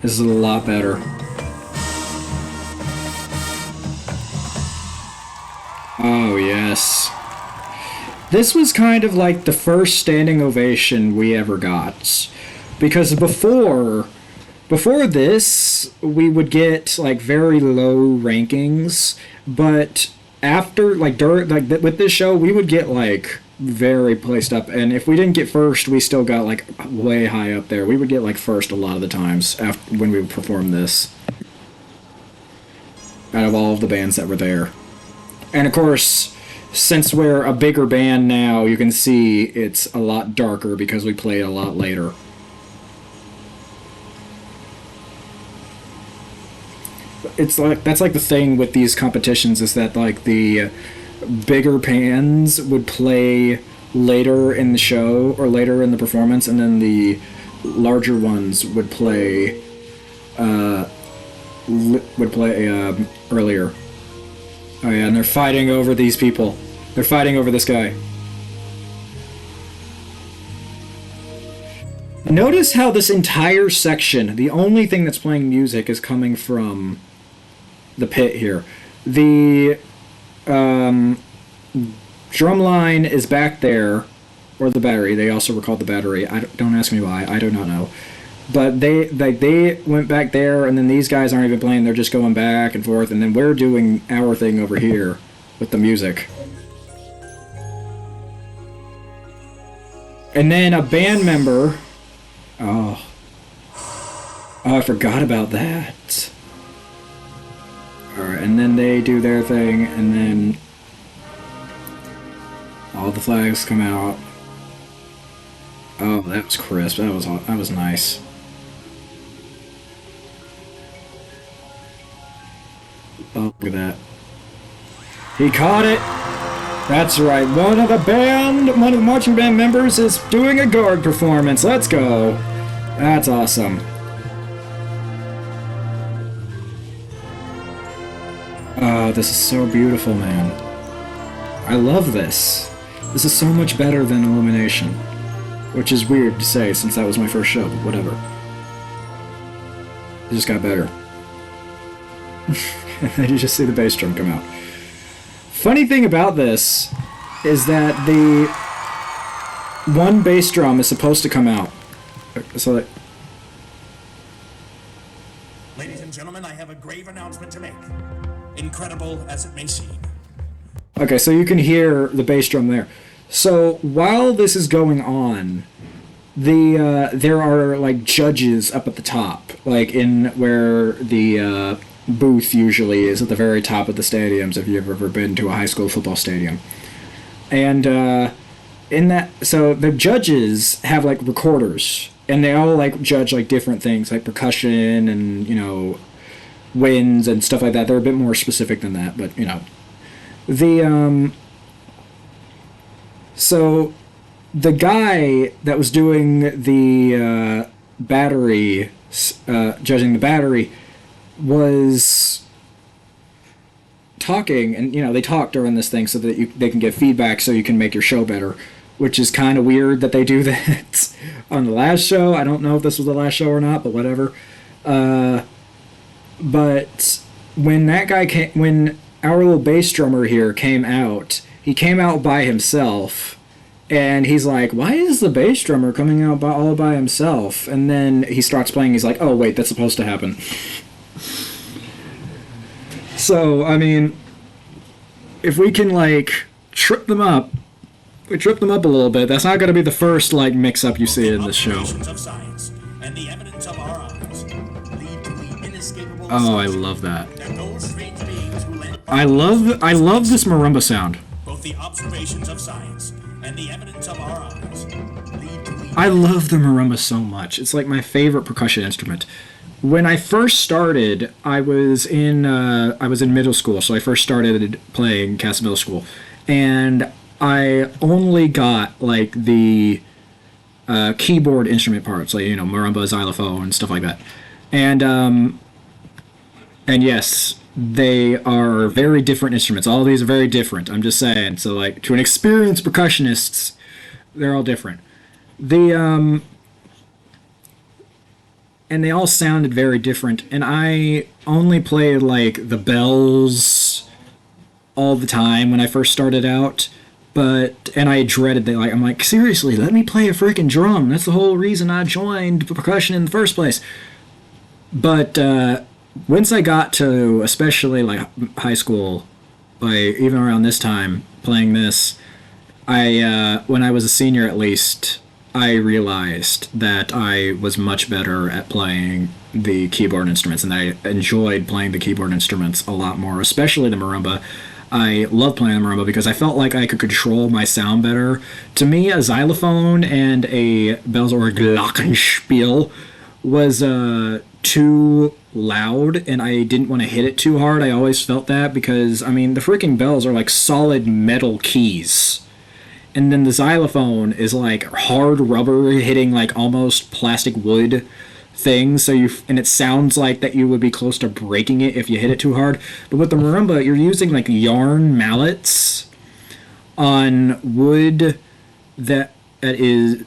This is a lot better. Oh, yes. This was kind of like the first standing ovation we ever got. Because before this, we would get, like, very low rankings, but after, with this show, we would get, like, very placed up, and if we didn't get first, we still got like way high up there. We would get like first a lot of the times when we would perform this, out of all of the bands that were there. And of course, since we're a bigger band now, you can see it's a lot darker because we played a lot later. It's like that's like the thing with these competitions, is that like the bigger bands would play later in the show or later in the performance, and then the larger ones would play earlier. Oh yeah, and they're fighting over these people. They're fighting over this guy. Notice how this entire section, the only thing that's playing music is coming from the pit here. The drum line is back there, or the battery. They also were called the battery. Don't ask me why. I do not know. But they went back there, and then these guys aren't even playing. They're just going back and forth, and then we're doing our thing over here with the music. And then a band member... Oh, I forgot about that. Alright, and then they do their thing, and then all the flags come out. Oh, that was crisp. That was nice. Oh, look at that. He caught it! That's right. One of the marching band members is doing a guard performance. Let's go. That's awesome. Oh, this is so beautiful, man. I love this. This is so much better than Illumination. Which is weird to say since that was my first show, but whatever. It just got better. And then you just see the bass drum come out. Funny thing about this is that the one bass drum is supposed to come out. So that... Ladies and gentlemen, I have a grave announcement to make. Incredible as it may seem. Okay, so you can hear the bass drum there. So while this is going on, there are like judges up at the top, like in where the booth usually is at the very top of the stadiums. If you've ever been to a high school football stadium, and in that, so the judges have like recorders, and they all like judge like different things, like percussion and winds and stuff like that. They're a bit more specific than that, but the so the guy that was doing the battery, judging the battery, was talking, and they talk during this thing so that they can give feedback so you can make your show better, which is kind of weird that they do that on the last show. I don't know if this was the last show or not, but whatever. But when our little bass drummer here came out, he came out by himself, and he's like, why is the bass drummer coming out all by himself? And then he starts playing, he's like, oh wait, that's supposed to happen. So, I mean, if we can trip them up a little bit, that's not going to be the first mix-up you see in this show. Oh, I love that. I love this marimba sound. Both the observations of science and the evidence of our eyes lead to I love the marimba so much. It's like my favorite percussion instrument. When I first started, I was in middle school, so I first started playing Cass Middle School, and I only got the keyboard instrument parts, marimba, xylophone, and stuff like that, and yes, they are very different instruments. All of these are very different. I'm just saying. So to an experienced percussionist, they're all different. And they all sounded very different, and I only played the bells all the time when I first started out, and I dreaded that. I'm like, seriously, let me play a freaking drum. That's the whole reason I joined percussion in the first place. But once I got to especially high school, even around this time playing this, when I was a senior at least, I realized that I was much better at playing the keyboard instruments, and I enjoyed playing the keyboard instruments a lot more, especially the marimba. I love playing the marimba because I felt like I could control my sound better. To me, a xylophone and a bells or a glockenspiel was too loud, and I didn't want to hit it too hard. I always felt that because, the freaking bells are solid metal keys. And then the xylophone is hard rubber hitting almost plastic wood things, and it sounds like that you would be close to breaking it if you hit it too hard. But with the marimba, you're using yarn mallets on wood that is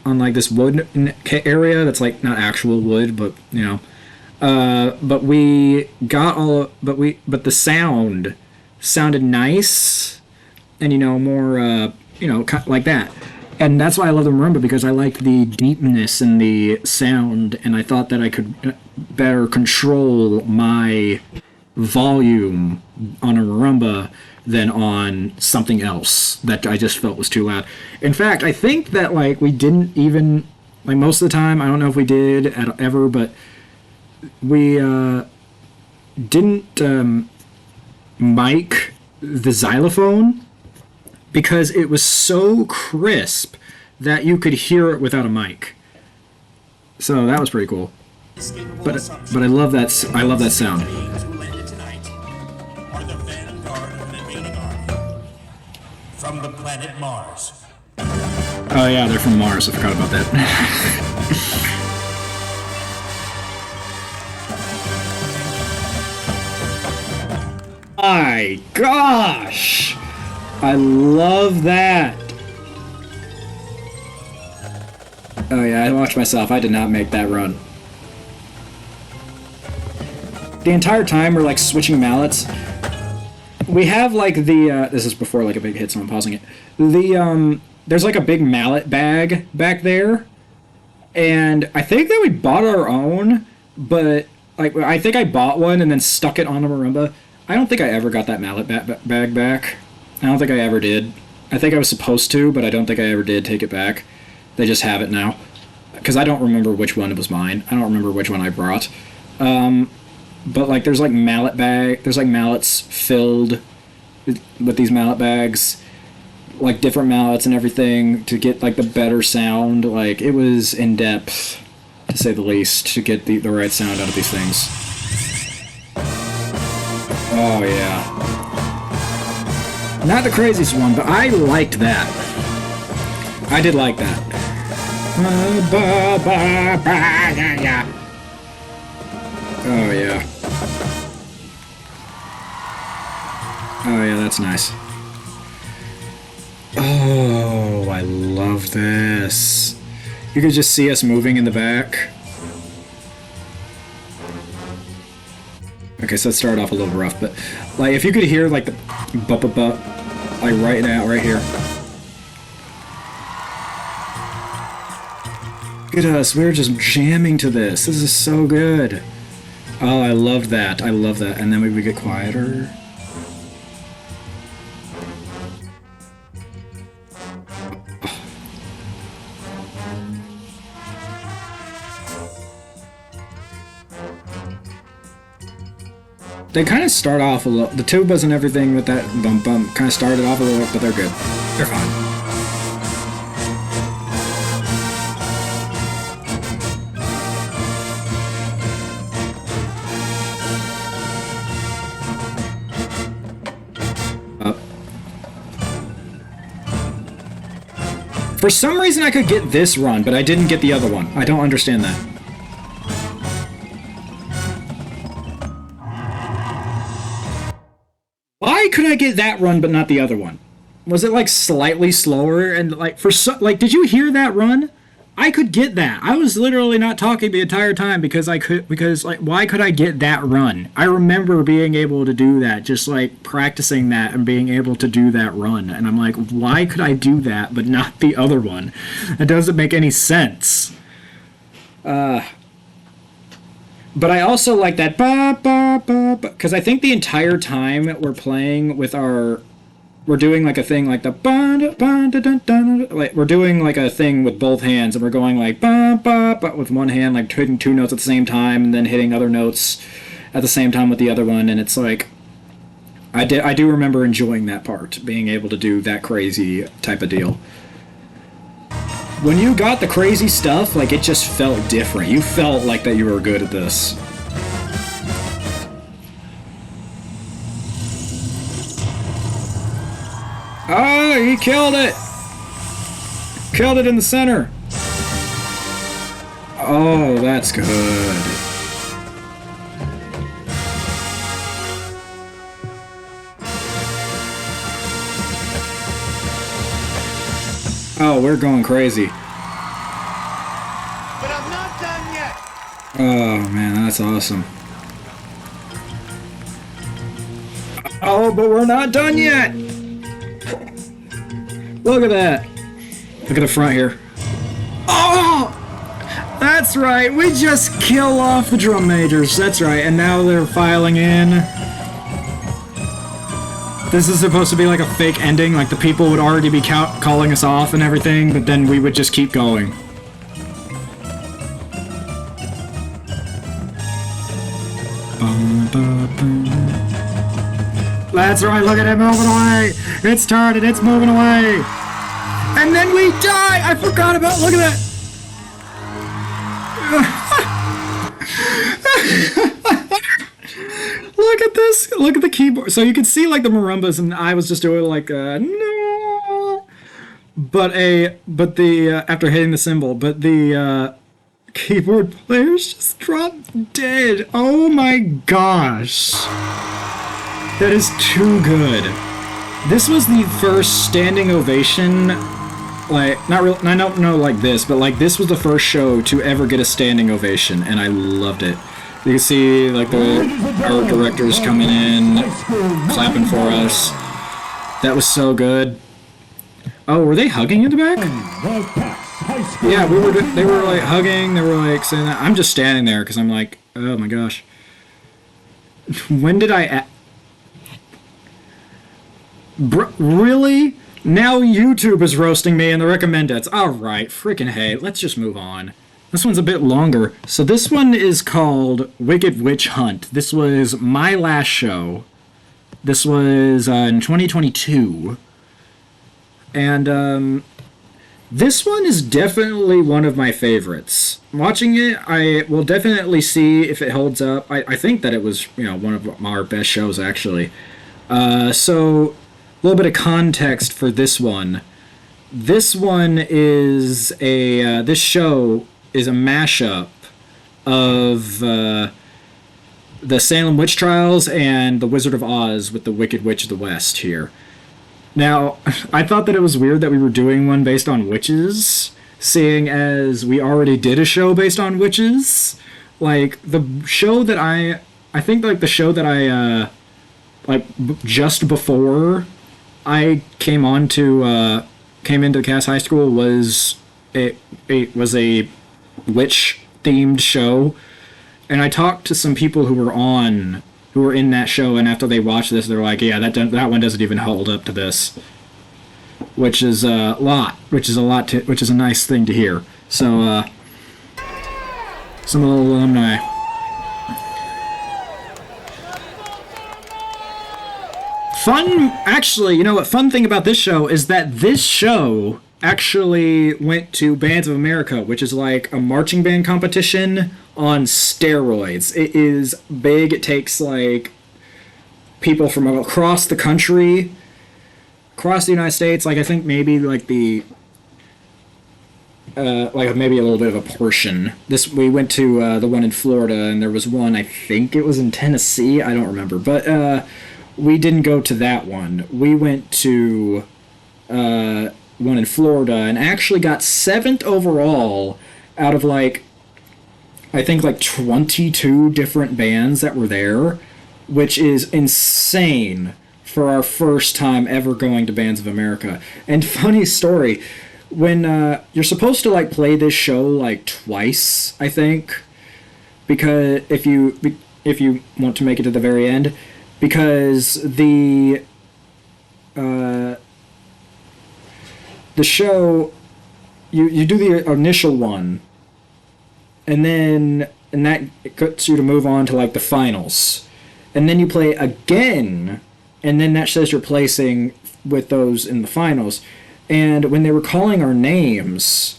on this wood area that's not actual wood, but but the sound sounded nice and more like that. And that's why I love the marimba, because I like the deepness in the sound, and I thought that I could better control my volume on a marimba than on something else that I just felt was too loud. In fact, I think that we didn't even, most of the time, I don't know if we did ever, but we didn't mic the xylophone, because it was so crisp that you could hear it without a mic. So that was pretty cool. But I love that. I love that sound. the planet Mars. Oh yeah, they're from Mars. I forgot about that. My gosh! I love that. Oh yeah, I watched myself. I did not make that run. The entire time we're like switching mallets. We have like the this is before like a big hit, so I'm pausing it. There's like a big mallet bag back there, and I think that we bought our own, but like I think I bought one and then stuck it on a marimba. I don't think I ever got that mallet bag back. I don't think I ever did. I think I was supposed to, but I don't think I ever did take it back. They just have it now, because I don't remember which one was mine. I don't remember which one I brought. But like there's like there's like mallets filled with these mallet bags, like different mallets and everything to get like the better sound. Like it was in depth, to say the least, to get the right sound out of these things. Oh yeah. Not the craziest one, but I liked that. I did like that. Oh yeah. Oh yeah, that's nice. Oh, I love this. You could just see us moving in the back. Okay, so it started off a little rough, but like if you could hear like the bup, like right now, right here. Look at us, we're just jamming to this. This is so good. Oh, I love that. I love that. And then we would get quieter. They kind of start off a little. The tubas and everything with that bump kind of started off a little, but they're good. They're fine. For some reason I could get this run, but I didn't get the other one. I don't understand that. Why could I get that run but not the other one? Was it like slightly slower and like did you hear that run? I could get that. I was literally not talking the entire time because like why could I get that run? I remember being able to do that, just like practicing that and being able to do that run, and I'm like, why could I do that but not the other one? It doesn't make any sense. But I also like that because I think the entire time we're playing with we're doing like a thing like the like we're doing like a thing with both hands, and we're going like but with one hand, like hitting two notes at the same time and then hitting other notes at the same time with the other one, and it's like I do remember enjoying that part, being able to do that crazy type of deal. When you got the crazy stuff, like, it just felt different. You felt like that you were good at this. Oh, he killed it! Killed it in the center. Oh, that's good. Oh, we're going crazy. But I'm not done yet. Oh, man, that's awesome. Oh, but we're not done yet! Look at that. Look at the front here. Oh! That's right, we just kill off the drum majors. That's right, and now they're filing in. This is supposed to be like a fake ending, like the people would already be calling us off and everything, but then we would just keep going. That's right, look at it moving away! It started, it's moving away! And then we die! I forgot about, look at that! Look at this! Look at the keyboard. So you can see like the marimbas, and I was just doing like no. but the after hitting the cymbal, but the keyboard players just dropped dead. Oh my gosh, that is too good. This was the first standing ovation, like not real. I don't know like this, but like this was the first show to ever get a standing ovation, and I loved it. You can see like our directors coming in, clapping for us. That was so good. Oh, were they hugging in the back? Yeah, they were like hugging. They were like saying that. I'm just standing there because I'm like, oh my gosh. When did I? Really? Now YouTube is roasting me in the recommendeds. All right, freaking hey. Let's just move on. This one's a bit longer. So this one is called Wicked Witch Hunt. This was my last show. This was in 2022. And this one is definitely one of my favorites. Watching it, I will definitely see if it holds up. I think that it was, one of our best shows, actually. So, a little bit of context for this one. This one is this show is a mashup of the Salem Witch Trials and The Wizard of Oz with the Wicked Witch of the West here. Now, I thought that it was weird that we were doing one based on witches, seeing as we already did a show based on witches. Like, the show that I think, like, the show that I, just before I came into Cass High School was a witch-themed show. And I talked to some people who were in that show, and after they watched this, they're like, yeah, that one doesn't even hold up to this. Which is a nice thing to hear. So, some little alumni. Fun thing about this show is that this show actually went to Bands of America, which is like a marching band competition on steroids. It is big. It takes like people from across the country, across the United States. Like I think maybe like maybe a little bit of a portion. We went to the one in Florida, and there was one, I think it was in Tennessee. I don't remember, but we didn't go to that one. We went to one in Florida and actually got 7th overall out of I think 22 different bands that were there, which is insane for our first time ever going to Bands of America. And funny story, when you're supposed to play this show twice, I think, because if you want to make it to the very end, because the show, you do the initial one, and that it gets you to move on to the finals, and then you play again, and then that says you're placing with those in the finals. And when they were calling our names,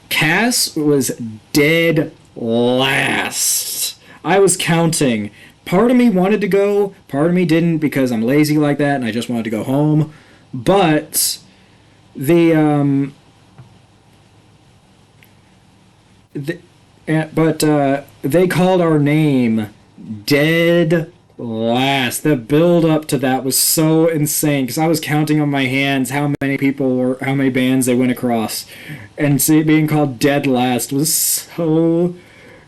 Cass was dead last. I was counting. Part of me wanted to go, part of me didn't, because I'm lazy like that and I just wanted to go home. But they called our name dead last. The build up to that was so insane, because I was counting on my hands how many bands they went across, and being called dead last was so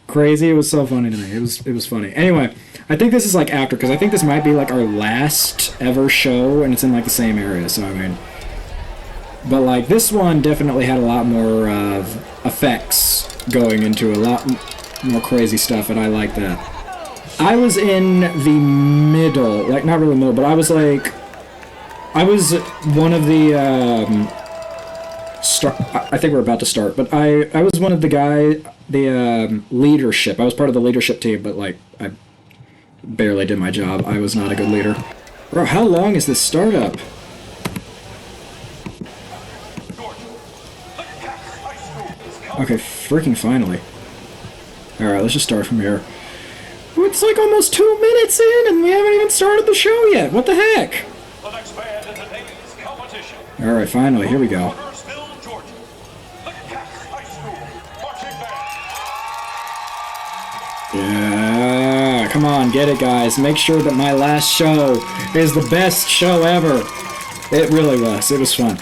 crazy. It was so funny to me. It was funny. Anyway, I think this is after, because I think this might be our last ever show, and it's in the same area. So I mean, but this one definitely had a lot more effects going into a lot more crazy stuff, and I like that. I was in the middle, not really middle, but I was one of the I think we're about to start, but I was one of the leadership. I was part of the leadership team, but I barely did my job. I was not a good leader. Bro, how long is this startup? Okay, freaking finally. Alright, let's just start from here. It's almost 2 minutes in, and we haven't even started the show yet. What the heck? The next band in today's competition All right, finally, here we go. Huntersville, Georgia. The Cass High School marching band. Yeah, come on, get it, guys. Make sure that my last show is the best show ever. It really was. It was fun.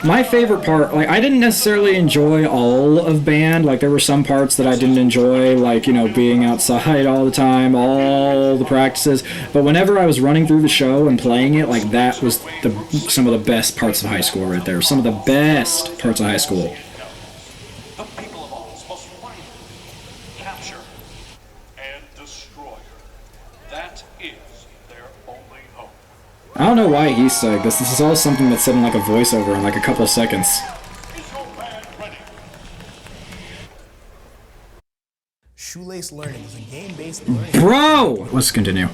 My favorite part, like, I didn't necessarily enjoy all of band. Like, there were some parts that I didn't enjoy, like, you know, being outside all the time, all the practices. But whenever I was running through the show and playing it, like, that was some of the best parts of high school right there. Some of the best parts of high school. The people of Oz must find her, capture her, and destroy her. That is their only hope. I don't know why he said this. This is all something that's said in, like, a voiceover in, like, a couple of seconds. Is your band ready? Shoelace Learning is a game-based learning. Bro! Let's continue.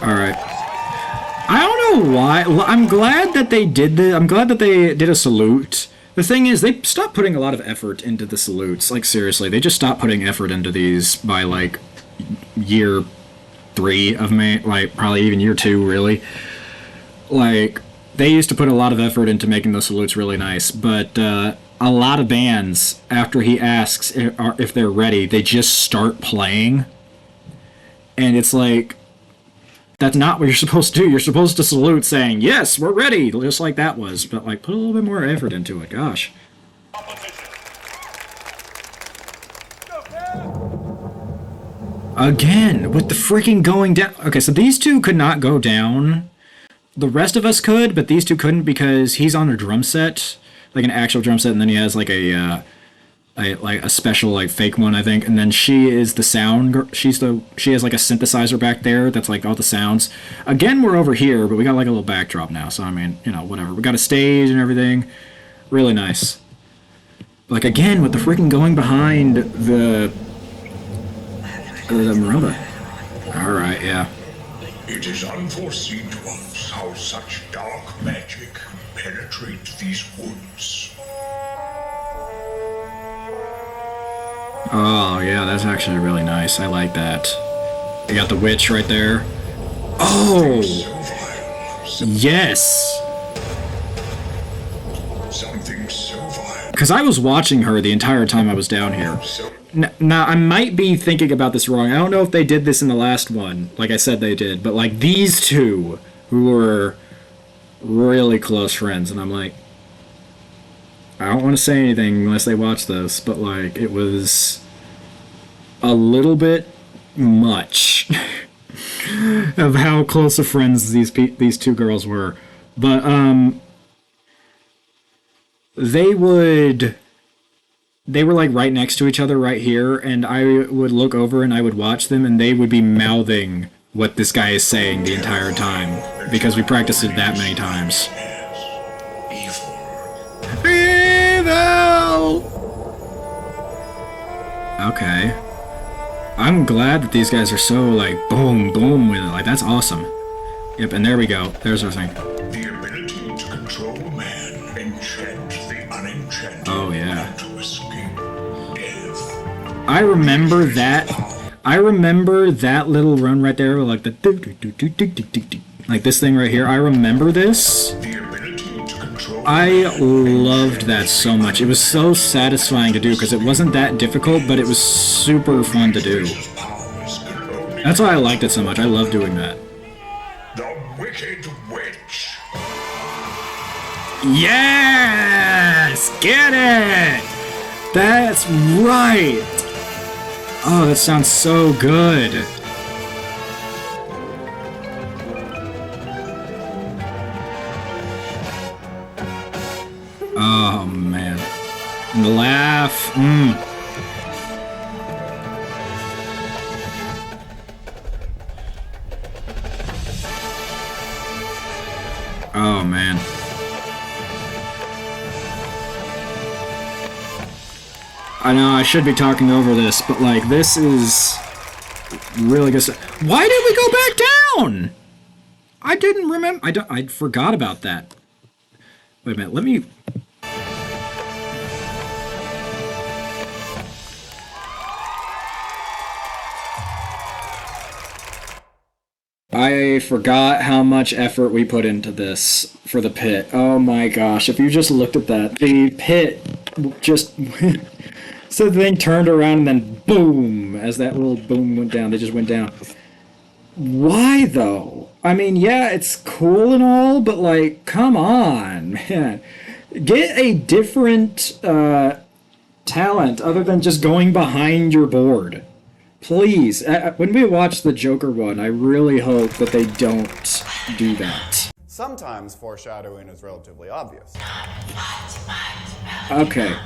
Alright. I don't know why. I'm glad that they did I'm glad that they did a salute. The thing is, they stopped putting a lot of effort into the salutes. Like, seriously, they just stopped putting effort into these by, like, year 3 of me. Like, probably even year 2, really. Like, they used to put a lot of effort into making those salutes really nice, but a lot of bands, after he asks if they're ready, they just start playing, and it's like, that's not what you're supposed to do. You're supposed to salute saying, yes, we're ready, just like that was, but, like, put a little bit more effort into it, gosh. Again, with the freaking going down. Okay, so these two could not go down. The rest of us could, but these two couldn't because he's on a drum set, like an actual drum set, and then he has like a special like fake one, I think. And then she is the sound. She has like a synthesizer back there that's like all the sounds. Again, we're over here, but we got like a little backdrop now. So I mean, you know, whatever. We got a stage and everything. Really nice. Like again with the freaking going behind the marimba. All right, yeah. It is unforeseen to us how such dark magic penetrates these woods. Oh, yeah, that's actually really nice. I like that. You got the witch right there. Oh! Yes! Something so vile. Because I was watching her the entire time I was down here. Now, I might be thinking about this wrong. I don't know if they did this in the last one, like I said they did, but, like, these two who were really close friends, and I'm like, I don't want to say anything unless they watch this, but, like, it was a little bit much of how close of friends these two girls were. But, they were like right next to each other right here, and I would look over and I would watch them, and they would be mouthing what this guy is saying the entire time because we practiced it that many times. Evil! Okay. I'm glad that these guys are so like boom boom with it. Like that's awesome. Yep, and there we go. There's our thing. The ability to control man, enchant the unenchanted. Oh yeah. To escape death. I remember that. I remember that little run right there, like the like this thing right here. I remember this. The ability to control. I loved that so much. It was so satisfying to do because it wasn't that difficult, but it was super fun to do. That's why I liked it so much. I love doing that. The Wicked Witch. Yes! Get it! That's right! Oh, that sounds so good. Oh, man. And the laugh. Oh, man. I know I should be talking over this, but like this is really good stuff. Why did we go back down? I didn't remember. I forgot about that. Wait a minute. Let me. I forgot how much effort we put into this for the pit. Oh my gosh, if you just looked at that, the pit just so the thing turned around and then boom, as that little boom went down, they just went down. Why though? I mean, yeah, it's cool and all, but like, come on, man. Get a different talent other than just going behind your board. Please, when we watch the Joker one, I really hope that they don't do that. Sometimes foreshadowing is relatively obvious. Okay.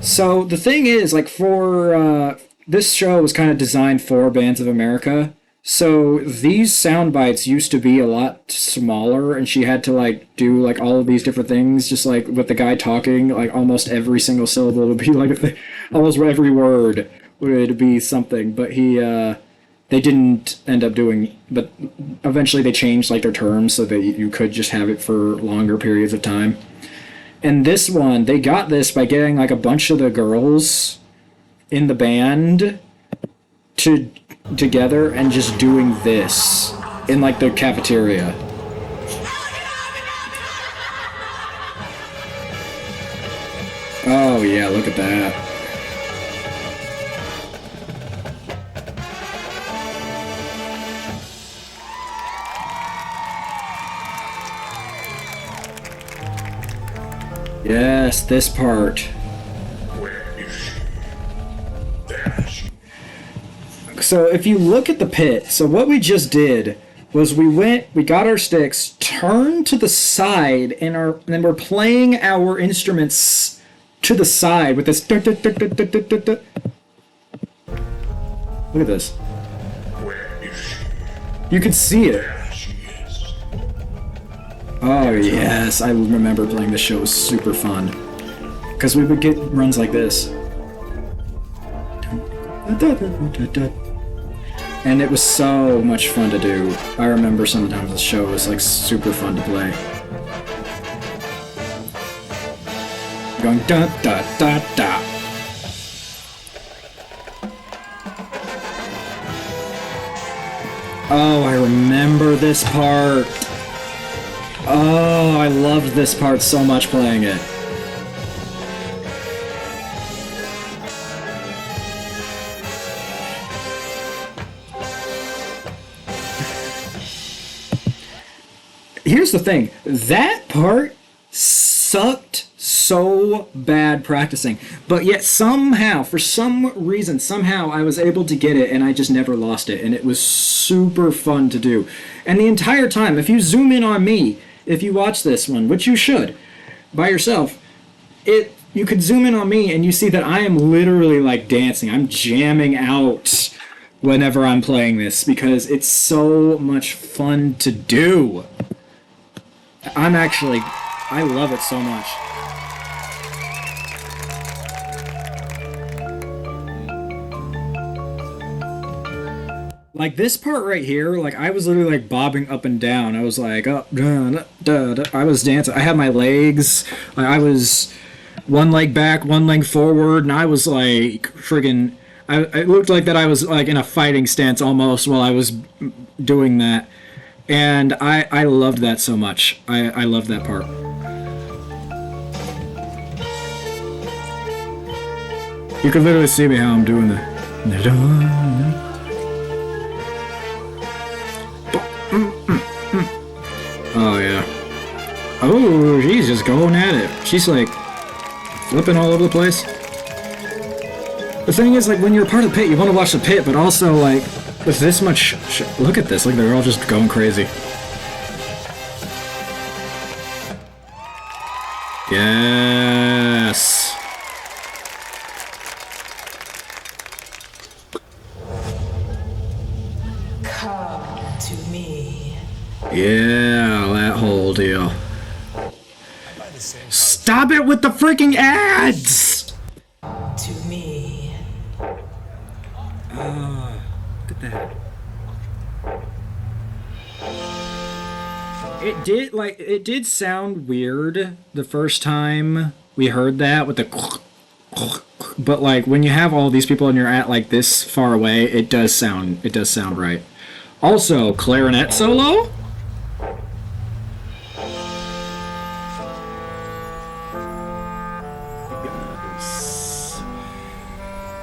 So the thing is, like, for this show was kind of designed for Bands of America. So these sound bites used to be a lot smaller, and she had to like do like all of these different things, just like with the guy talking, like almost every single syllable would be like almost every word would be something. But they didn't end up doing. But eventually they changed like their terms so that you could just have it for longer periods of time. And this one, they got this by getting like a bunch of the girls in the band together and just doing this in like the cafeteria. Oh yeah, look at that. Yes, this part. Where is she? There she is. So if you look at the pit, so what we just did was we got our sticks, turned to the side, and then we're playing our instruments to the side with this. Look at this. Where is she? You can see it. There she is. Oh yes, I remember playing this show. It was super fun. Because we would get runs like this. And it was so much fun to do. I remember sometimes the show was like super fun to play. Going da da da da. Oh, I remember this part. Oh, I loved this part so much playing it. Here's the thing, that part sucked so bad practicing, but yet somehow, for some reason, I was able to get it and I just never lost it, and it was super fun to do. And the entire time, if you zoom in on me, if you watch this one, which you should, by yourself, you could zoom in on me and you see that I am literally like dancing. I'm jamming out whenever I'm playing this because it's so much fun to do. I love it so much. Like this part right here, like I was literally like bobbing up and down. I was like, up, I was dancing. I had my legs. I was one leg back, one leg forward, and I was like friggin'. It looked like that I was like in a fighting stance almost while I was doing that. And I loved that so much. I loved that part. You can literally see me how I'm doing the. Oh yeah. Oh, she's just going at it. She's like flipping all over the place. The thing is, like when you're part of the pit, you want to watch the pit, but also like. With this much look at this, like they're all just going crazy. Yes. Come to me. Yeah, that whole deal. Stop it with the freaking ads! To me. Look at that. It did sound weird the first time we heard that with the but like when you have all these people and you're at like this far away, it does sound right. Also, clarinet solo?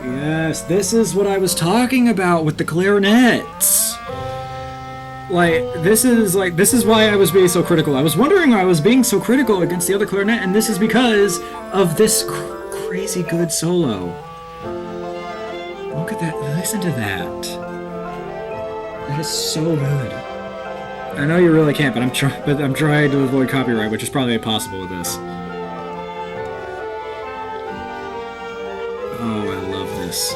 Yes, this is what I was talking about with the clarinets. This is why I was being so critical. I was wondering why I was being so critical against the other clarinet, and this is because of this crazy good solo. Look at that, listen to that. That is so good. I know you really can't, but I'm trying to avoid copyright, which is probably impossible with this. Oh, I love this.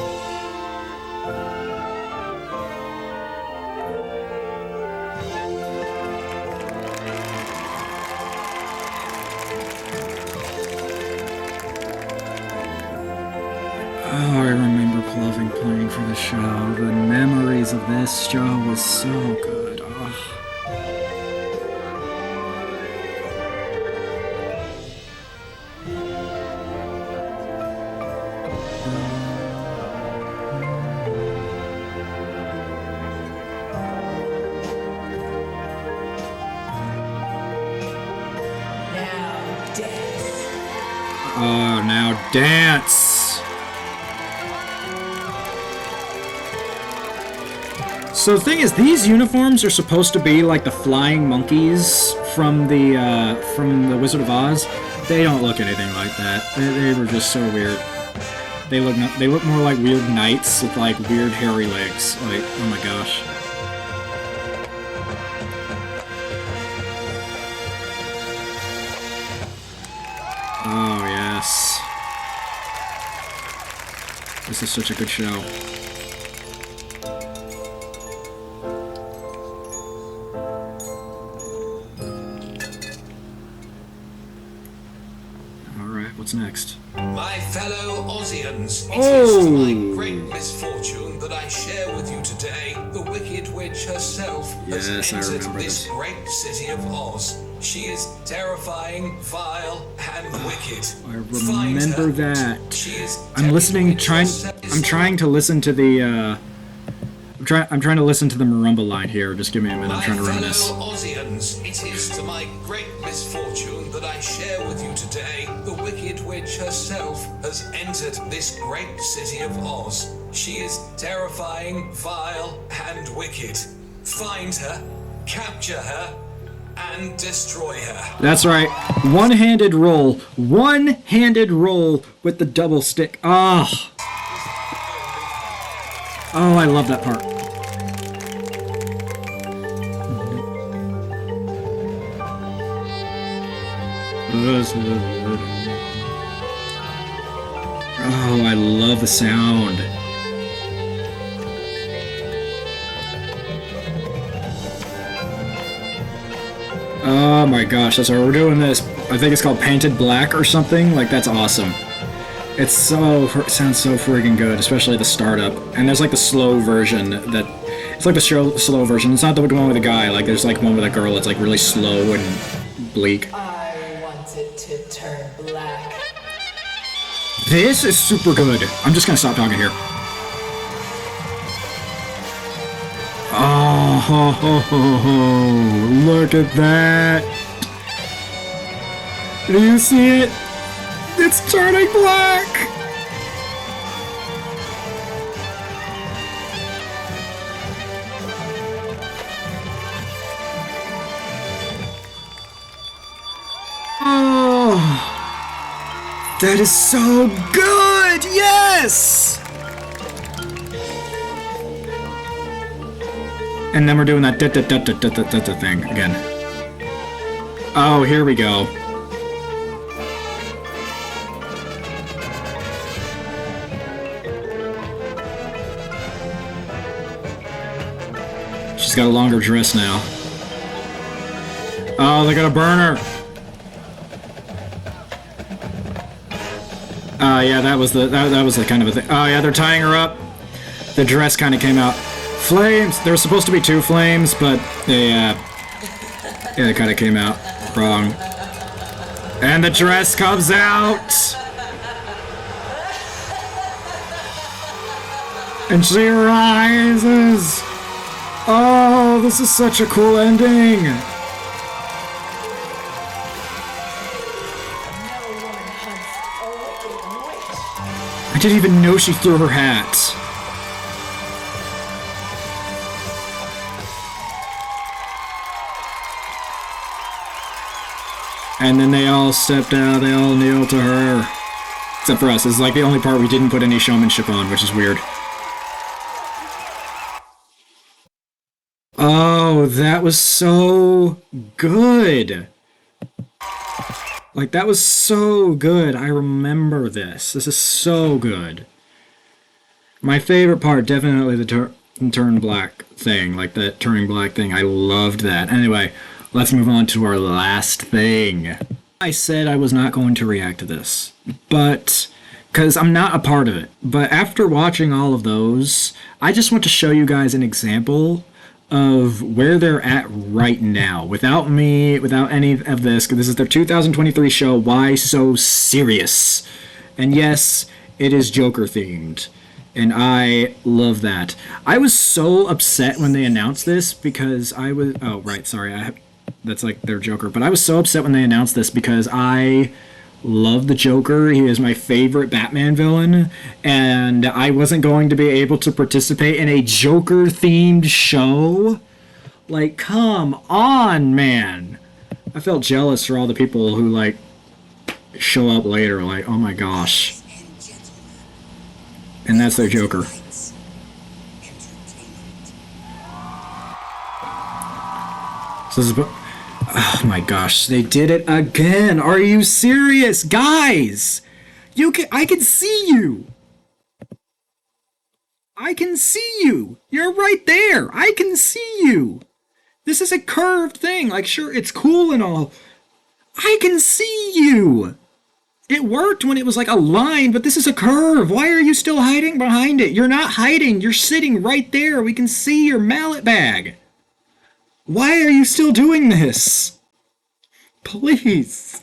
Oh, I remember loving playing for the show. The memories of this show was so good. Oh. Now dance. Oh, now dance! So the thing is, these uniforms are supposed to be like the flying monkeys from the Wizard of Oz. They don't look anything like that. They were just so weird. They look more like weird knights with like weird hairy legs. Like, oh my gosh. Oh yes. This is such a good show. What's next? My fellow Ozians, it is to my great misfortune that I share with you today the Wicked Witch herself has entered this great city of Oz. She is terrifying, vile, and wicked. I remember that. I'm trying to listen to the I'm trying to listen to the marimba line here. Just give me a minute. I'm trying to reminisce. Ozians, it is to my great misfortune that I share with you today the Wicked Witch herself has entered this great city of Oz. She is terrifying, vile, and wicked. Find her, capture her, and destroy her. That's right. One-handed roll. One-handed roll with the double stick. Ah. Oh, I love that part. Oh, I love the sound. Oh my gosh, that's right. We're doing this. I think it's called Painted Black or something. Like, that's awesome. It sounds so friggin' good, especially the startup. And there's like the slow version that it's like the slow version. It's not the one with a guy. Like there's like one with a girl. It's like really slow and bleak. I wanted to turn black. This is super good. I'm just gonna stop talking here. Oh, ho, ho, ho, ho. Look at that. Do you see it? It's turning black! Oh, that is so good! Yes! And then we're doing that thing again. Oh, here we go. She's got a longer dress now. Oh, they got a burner. Yeah, that was the kind of a thing. Oh yeah, they're tying her up. The dress kind of came out. Flames. There was supposed to be two flames, but they it kind of came out wrong. And the dress comes out. And she rises. Oh, this is such a cool ending. No one hunts a wicked witch. I didn't even know she threw her hat. And then they all stepped out, they all kneel to her. Except for us, this is like the only part we didn't put any showmanship on, which is weird. Oh, that was so good. Like, that was so good. I remember this. This is so good. My favorite part, definitely the turn black thing. Like, that turning black thing. I loved that. Anyway, let's move on to our last thing. I said I was not going to react to this, but because I'm not a part of it. But after watching all of those, I just want to show you guys an example of where they're at right now. Without me, without any of this, because this is their 2023 show, Why So Serious? And yes, it is Joker themed. And I love that. I was so upset when they announced this because I was... Oh, right, sorry. That's like their Joker. But I was so upset when they announced this because I love the Joker. He is my favorite Batman villain. And I wasn't going to be able to participate in a Joker-themed show. Like, come on, man. I felt jealous for all the people who, like, show up later. Like, oh my gosh. And that's their Joker. So this is... Oh my gosh, they did it again. Are you serious? Guys! I can see you! I can see you! You're right there! I can see you! This is a curved thing. Like, sure, it's cool and all. I can see you! It worked when it was like a line, but this is a curve. Why are you still hiding behind it? You're not hiding. You're sitting right there. We can see your mallet bag. Why are you still doing this? Please,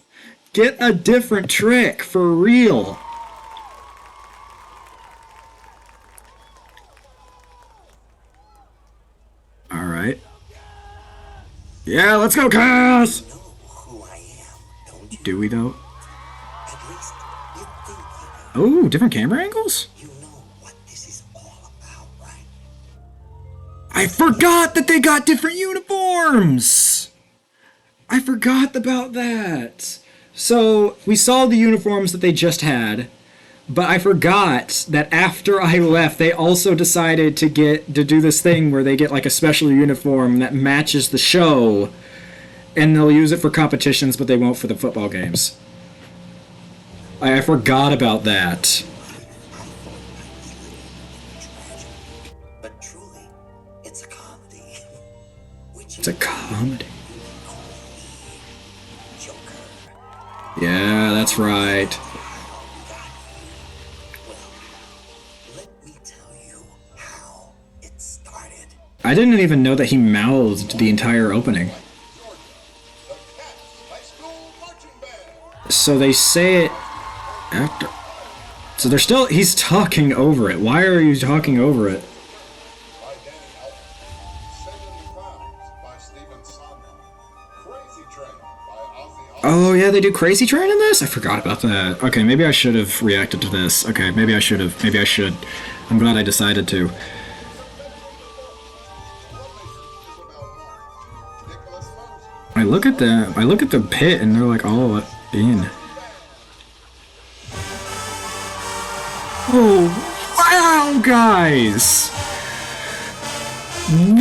get a different trick, for real. Alright. Yeah, let's go, Cass! Do we, though? Oh, different camera angles? I forgot that they got different uniforms! I forgot about that. So, we saw the uniforms that they just had, but I forgot that after I left, they also decided to do this thing where they get like a special uniform that matches the show, and they'll use it for competitions, but they won't for the football games. I forgot about that. It's a comedy. Yeah, that's right. I didn't even know that he mouthed the entire opening. So they say it after. So they're still. He's talking over it. Why are you talking over it? Oh yeah, they do Crazy Train in this? I forgot about that. Okay, maybe I should have reacted to this. Okay, maybe I should have. Maybe I should. I'm glad I decided to. I look at the pit and they're like all in. Oh, wow, guys!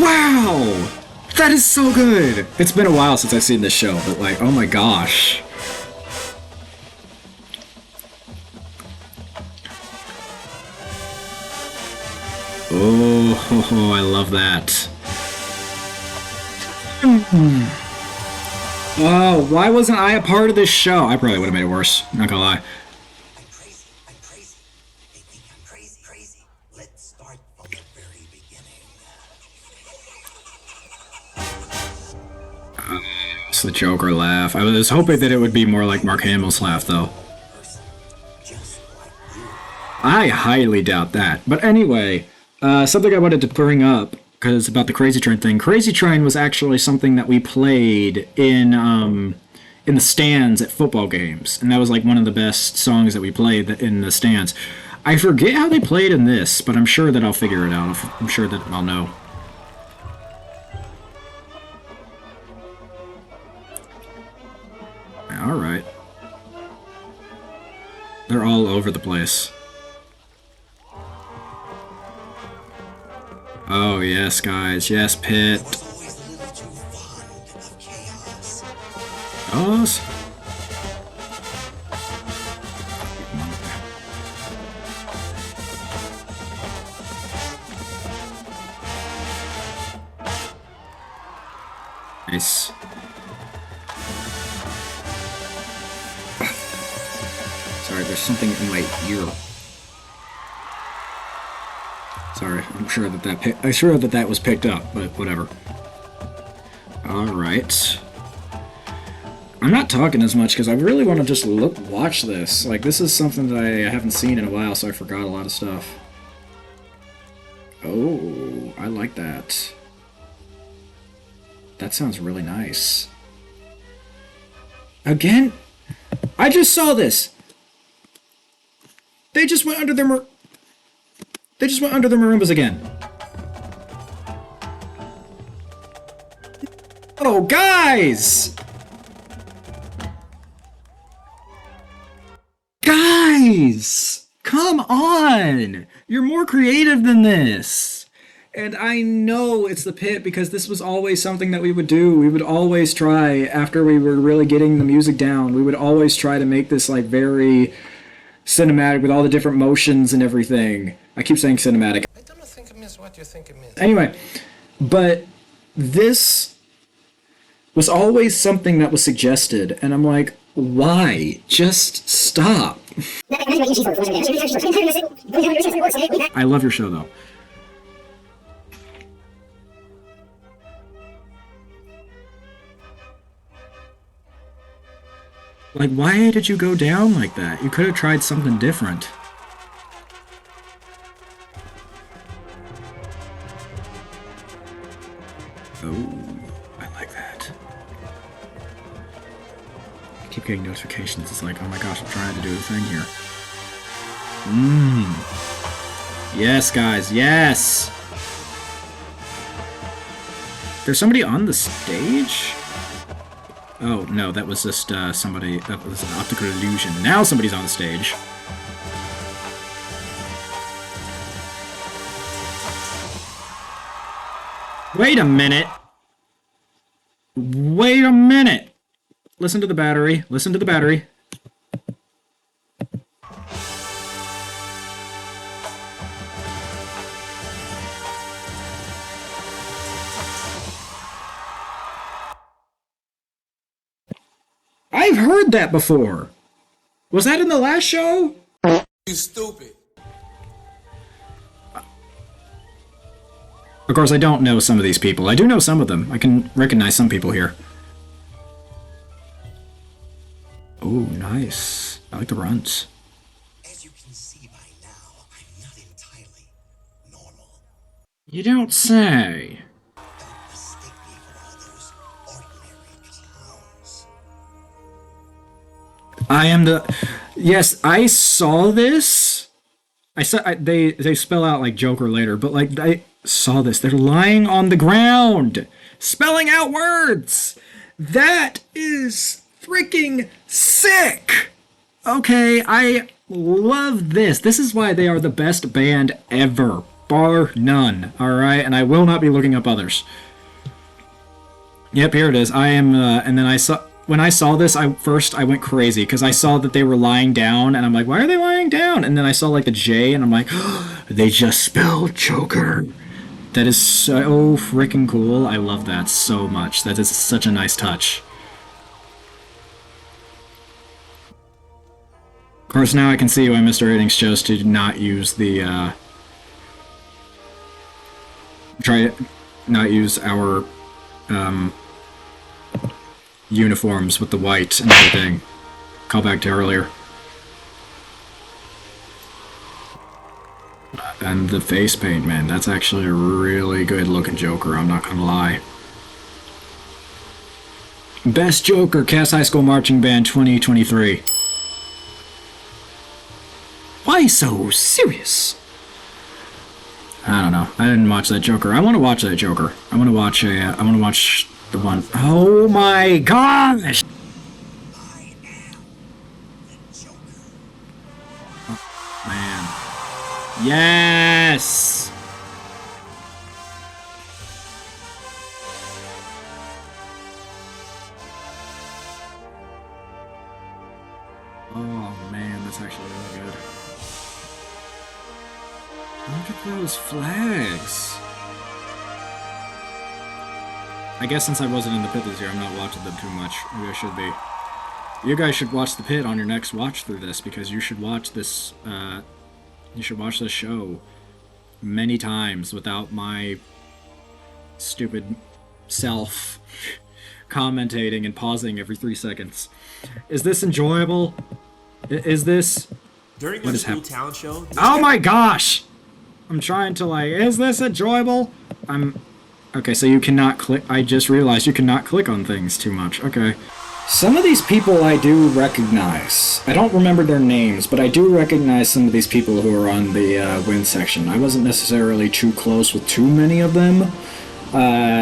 Wow! That is so good! It's been a while since I've seen this show, but like, oh my gosh. Oh, I love that. Oh, why wasn't I a part of this show? I probably would have made it worse, not gonna lie. I'm crazy. They think I'm crazy. Let's start from the very beginning. It's the Joker laugh. I was hoping that it would be more like Mark Hamill's laugh, though. I highly doubt that. But anyway, something I wanted to bring up because it's about the Crazy Train thing. Crazy Train was actually something that we played in the stands at football games, and that was like one of the best songs that we played in the stands. I forget how they played in this, but I'm sure that I'll figure it out. I'm sure that I'll know. Alright. They're all over the place. Oh, yes, guys. Yes, Pit. Oh, nice. Sorry, there's something in my ear. Sorry, I'm sure that was picked up, but whatever. All right. I'm not talking as much because I really want to just watch this. Like, this is something that I haven't seen in a while, so I forgot a lot of stuff. Oh, I like that. That sounds really nice. Again? I just saw this. They just went under their Marimbas again. Oh, guys! Guys! Come on! You're more creative than this. And I know it's the Pit because this was always something that we would do. We would always try, after we were really getting the music down, we would always try to make this like very cinematic with all the different motions and everything. I keep saying cinematic. I don't think it means what you think it means. Anyway, but this was always something that was suggested, and I'm like, why? Just stop. I love your show, though. Like, why did you go down like that? You could have tried something different. Oh, I like that. I keep getting notifications. It's like, oh my gosh, I'm trying to do a thing here. Yes, guys, yes! There's somebody on the stage? Oh, no, that was just somebody. That was an optical illusion. Now somebody's on the stage. Wait a minute. Wait a minute. Listen to the battery. Listen to the battery. I've heard that before. Was that in the last show? You stupid. Of course, I don't know some of these people. I do know some of them. I can recognize some people here. Oh, nice. I like the runs. As you can see by now, I'm not entirely normal. You don't say. Don't mistake me for all those ordinary clowns. I am the... Yes, I saw this. They spell out like Joker later, but like I saw this. They're lying on the ground, spelling out words. That is freaking sick. Okay, I love this. This is why they are the best band ever, bar none. All right, and I will not be looking up others. Yep, here it is. I am, and then I saw. When I saw this, I went crazy because I saw that they were lying down, and I'm like, why are they lying down? And then I saw like the J, and I'm like, oh, they just spelled Joker. That is so freaking cool. I love that so much. That is such a nice touch. Of course, now I can see why Mr. Ratings chose to not use the not use our uniforms with the white and everything. Call back to earlier. And the face paint, man, that's actually a really good looking Joker, I'm not gonna lie. Best Joker, Cass High School Marching Band 2023. Why so serious? I don't know. I didn't watch that Joker. I want to watch that Joker. I want to watch the one. Oh my gosh! I am the Joker. Man. Yes! Oh man, that's actually really good. Look at those flags. I guess since I wasn't in the pit this year, I'm not watching them too much. Maybe I should be. You guys should watch the pit on your next watch through this, because you should watch this, show many times without my stupid self commentating and pausing every 3 seconds. Is this enjoyable? Is this... During What our is school happening? talent show, Oh my gosh! I'm trying to like, is this enjoyable? Okay, so you cannot click, I just realized you cannot click on things too much, okay. Some of these people I do recognize. I don't remember their names, but I do recognize some of these people who are on the win section. I wasn't necessarily too close with too many of them,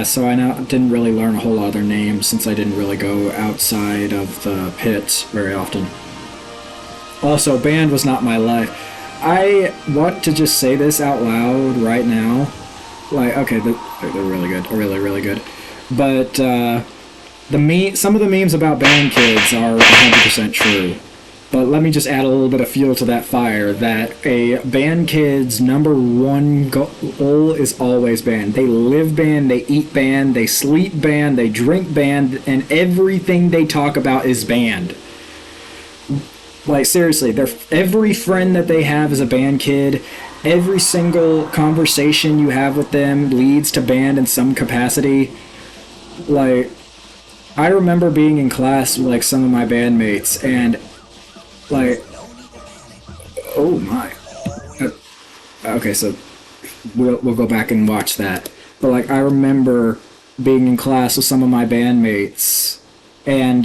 so I didn't really learn a whole lot of their names since I didn't really go outside of the pits very often. Also, band was not my life. I want to just say this out loud right now. Like, okay, they're really good, really, really good. But some of the memes about band kids are 100% true. But let me just add a little bit of fuel to that fire, that a band kid's #1 goal is always band. They live band, they eat band, they sleep band, they drink band, and everything they talk about is band. Like, seriously, every friend that they have is a band kid. Every single conversation you have with them leads to band in some capacity. Like, I remember being in class with, like, some of my bandmates, and, like, oh my. Okay, so we'll go back and watch that. But, like, I remember being in class with some of my bandmates, and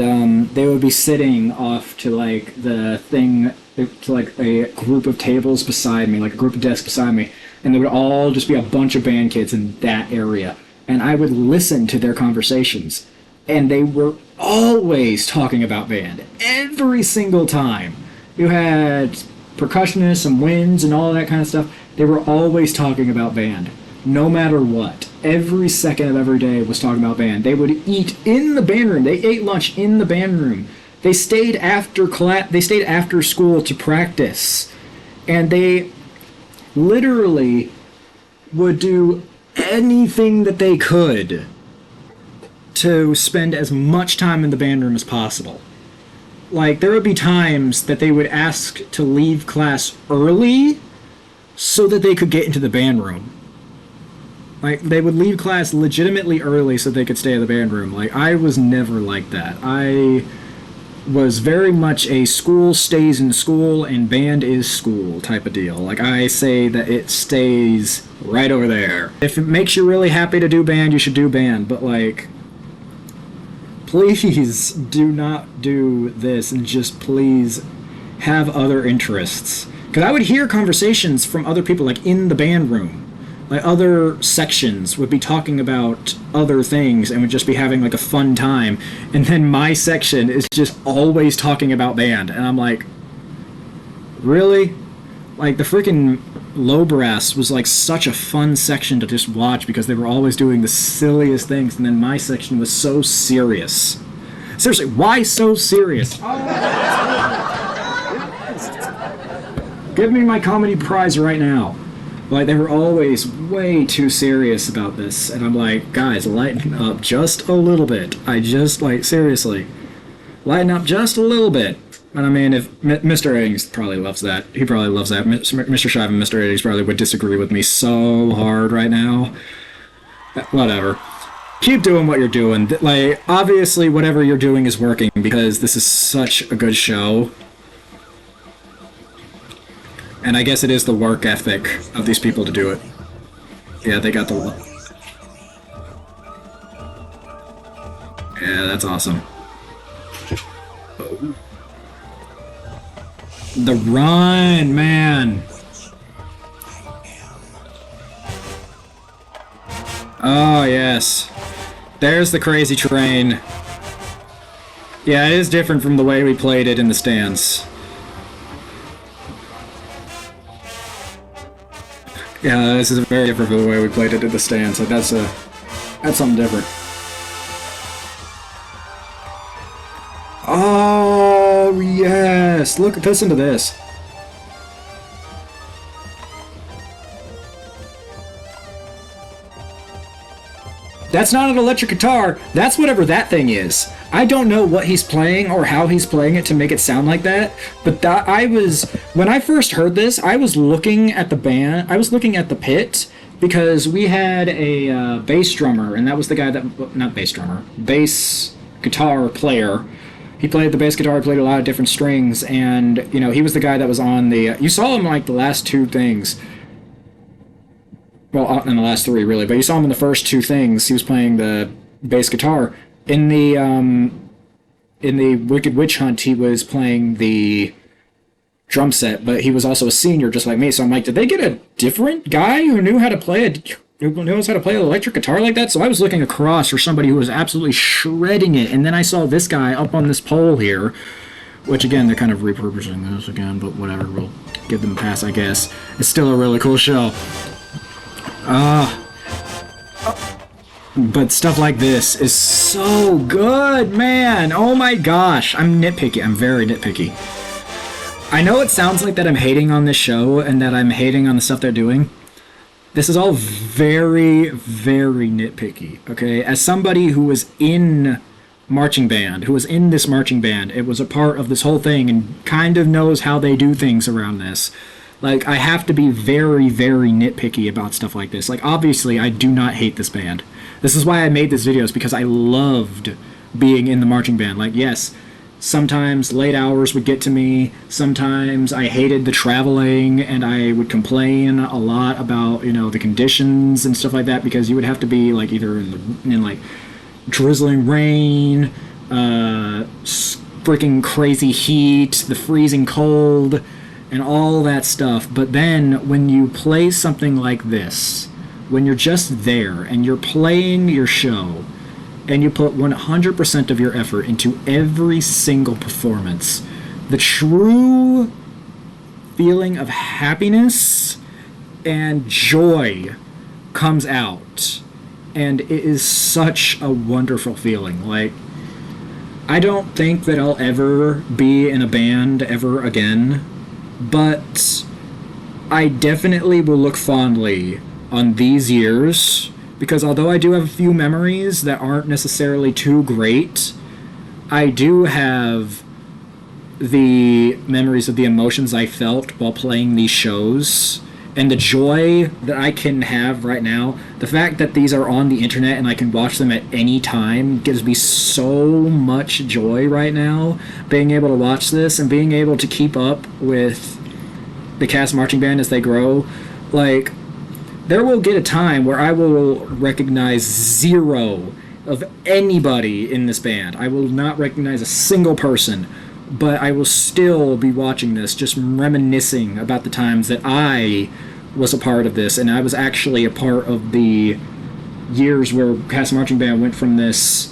they would be sitting off to like the thing, to like a group of tables beside me, like a group of desks beside me, and there would all just be a bunch of band kids in that area, and I would listen to their conversations, and they were always talking about band every single time. You had percussionists and winds and all that kind of stuff. They were always talking about band, no matter what. Every second of every day was talking about band. They would eat in the band room. They ate lunch in the band room. They stayed after class. They stayed after school to practice, and they literally would do anything that they could to spend as much time in the band room as possible. Like, there would be times that they would ask to leave class early so that they could get into the band room. Like, they would leave class legitimately early so they could stay in the band room. Like, I was never like that. I was very much a school stays in school and band is school type of deal. Like, I say that it stays right over there. If it makes you really happy to do band, you should do band. But, like, please do not do this, and just please have other interests. Because I would hear conversations from other people, like, in the band room. Like, other sections would be talking about other things and would just be having, like, a fun time. And then my section is just always talking about band. And I'm like, really? Like, the freaking low brass was, like, such a fun section to just watch because they were always doing the silliest things. And then my section was so serious. Seriously, why so serious? Give me my comedy prize right now. Like, they were always way too serious about this, and I'm like, guys, lighten up just a little bit. Seriously, lighten up just a little bit. And I mean, if Mr. Eddings probably loves that. He probably loves that. Mr. Shive and Mr. Eddings probably would disagree with me so hard right now. Whatever. Keep doing what you're doing. Like, obviously, whatever you're doing is working, because this is such a good show. And I guess it is the work ethic of these people to do it. Yeah, they got the... Yeah, that's awesome. The run, man! Oh, yes. There's the crazy train. Yeah, it is different from the way we played it in the stands. Yeah, this is very different from the way we played it in the stands. So that's something different. Oh, yes! Listen to this. That's not an electric guitar, that's whatever that thing is. I don't know what he's playing or how he's playing it to make it sound like that, but when I first heard this, I was looking at the band, I was looking at the pit, because we had a bass drummer, and that was the guy that, not bass drummer, bass guitar player. He played the bass guitar, he played a lot of different strings, and, you know, he was the guy that was on the, you saw him like the last two things. Well, in the last three, really, but you saw him in the first two things. He was playing the bass guitar. In the Wicked Witch Hunt, he was playing the drum set, but he was also a senior, just like me. So I'm like, did they get a different guy who knows how to play an electric guitar like that? So I was looking across for somebody who was absolutely shredding it, and then I saw this guy up on this pole here, which again, they're kind of repurposing this again, but whatever, we'll give them a pass, I guess. It's still a really cool show. But stuff like this is so good, man. Oh my gosh. I'm nitpicky. I'm very nitpicky. I know it sounds like that I'm hating on this show and that I'm hating on the stuff they're doing. This is all very, very nitpicky, okay? As somebody who was in marching band, who was in this marching band, it was a part of this whole thing and kind of knows how they do things around this. Like, I have to be very, very nitpicky about stuff like this. Like, obviously, I do not hate this band. This is why I made this video, is because I loved being in the marching band. Like, yes, sometimes late hours would get to me. Sometimes I hated the traveling, and I would complain a lot about, you know, the conditions and stuff like that, because you would have to be, like, either in like, drizzling rain, freaking crazy heat, the freezing cold, and all that stuff. But then when you play something like this, when you're just there and you're playing your show and you put 100% of your effort into every single performance, the true feeling of happiness and joy comes out, and it is such a wonderful feeling. Like, I don't think that I'll ever be in a band ever again, but I definitely will look fondly on these years, because although I do have a few memories that aren't necessarily too great, I do have the memories of the emotions I felt while playing these shows, and the joy that I can have right now. The fact that these are on the internet and I can watch them at any time gives me so much joy right now, being able to watch this and being able to keep up with the Cass Marching Band as they grow. Like, there will get a time where I will recognize zero of anybody in this band. I will not recognize a single person, but I will still be watching this, just reminiscing about the times that I was a part of this, and I was actually a part of the years where Cass Marching Band went from this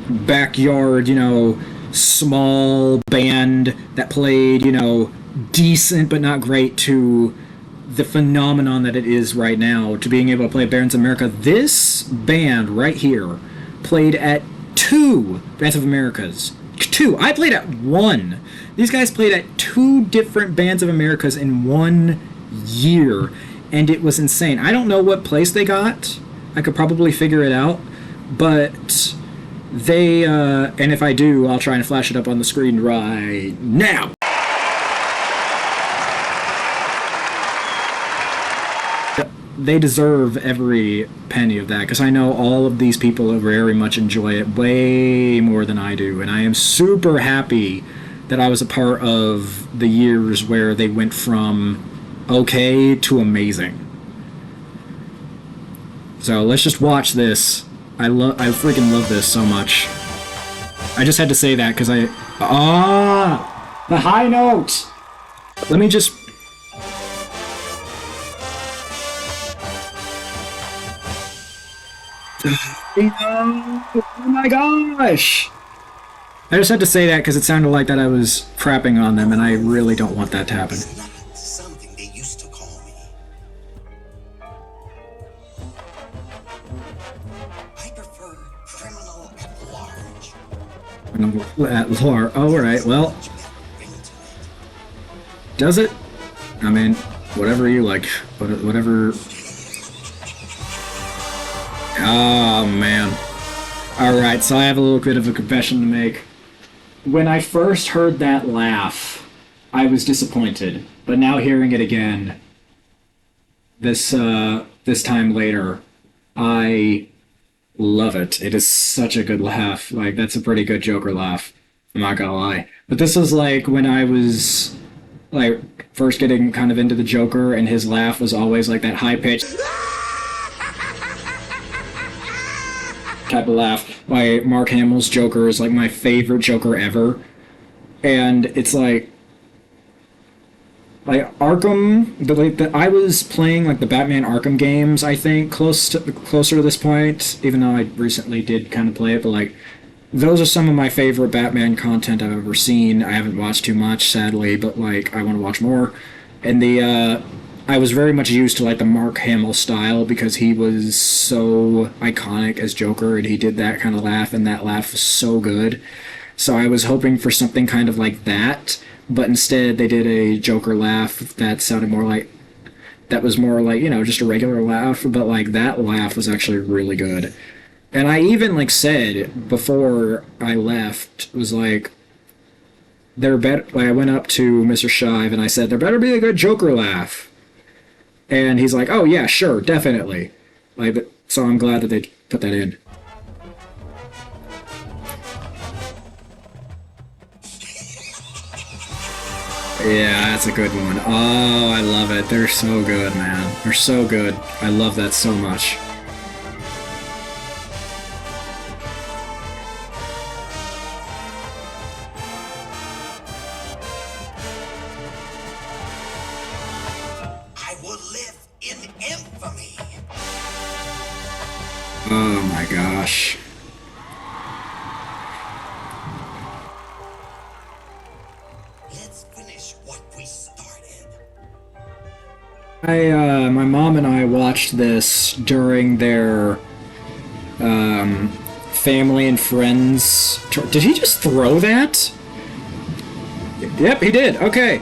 backyard, you know, small band that played, you know, decent but not great, to the phenomenon that it is right now, to being able to play Bands of America. This band right here played at 2 Bands of Americas. 2. I played at 1. These guys played at 2 different Bands of Americas in 1 year, and it was insane. I don't know what place they got. I could probably figure it out, but they, and if I do, I'll try and flash it up on the screen right now. They deserve every penny of that, because I know all of these people very much enjoy it way more than I do, and I am super happy that I was a part of the years where they went from okay to amazing. So let's just watch this. I freaking love this so much. I just had to say that because the high note. Let me just. Oh my gosh! I just had to say that because it sounded like that I was crapping on them, and I really don't want that to happen. It's not something they used to call me. I prefer criminal at large. At lore. Oh, alright, well. Much better ring to it. Does it? I mean, whatever you like. Whatever. Oh, man. Alright, so I have a little bit of a confession to make. When I first heard that laugh, I was disappointed. But now hearing it again, this time later, I love it. It is such a good laugh. Like, that's a pretty good Joker laugh. I'm not gonna lie. But this was like when I was like first getting kind of into the Joker, and his laugh was always like that high-pitched type of laugh. Like Mark Hamill's Joker is like my favorite Joker ever. And it's like Arkham, I was playing like the Batman Arkham games, I think, closer to this point, even though I recently did kind of play it, but like those are some of my favorite Batman content I've ever seen. I haven't watched too much, sadly, but like I want to watch more. And I was very much used to like the Mark Hamill style because he was so iconic as Joker, and he did that kind of laugh, and that laugh was so good. So I was hoping for something kind of like that, but instead they did a Joker laugh that sounded more like, that was more like, you know, just a regular laugh, but like that laugh was actually really good. And I even like said before I left, was like, there better, like I went up to Mr. Shive and I said, there better be a good Joker laugh. And he's like, oh yeah, sure, definitely. Like, so I'm glad that they put that in. Yeah, that's a good one. Oh, I love it. They're so good, man. They're so good. I love that so much. I will live in infamy. Oh my gosh. Let's finish what we started. My mom and I watched this during their family and friends. Did he just throw that? Yep, he did. Okay.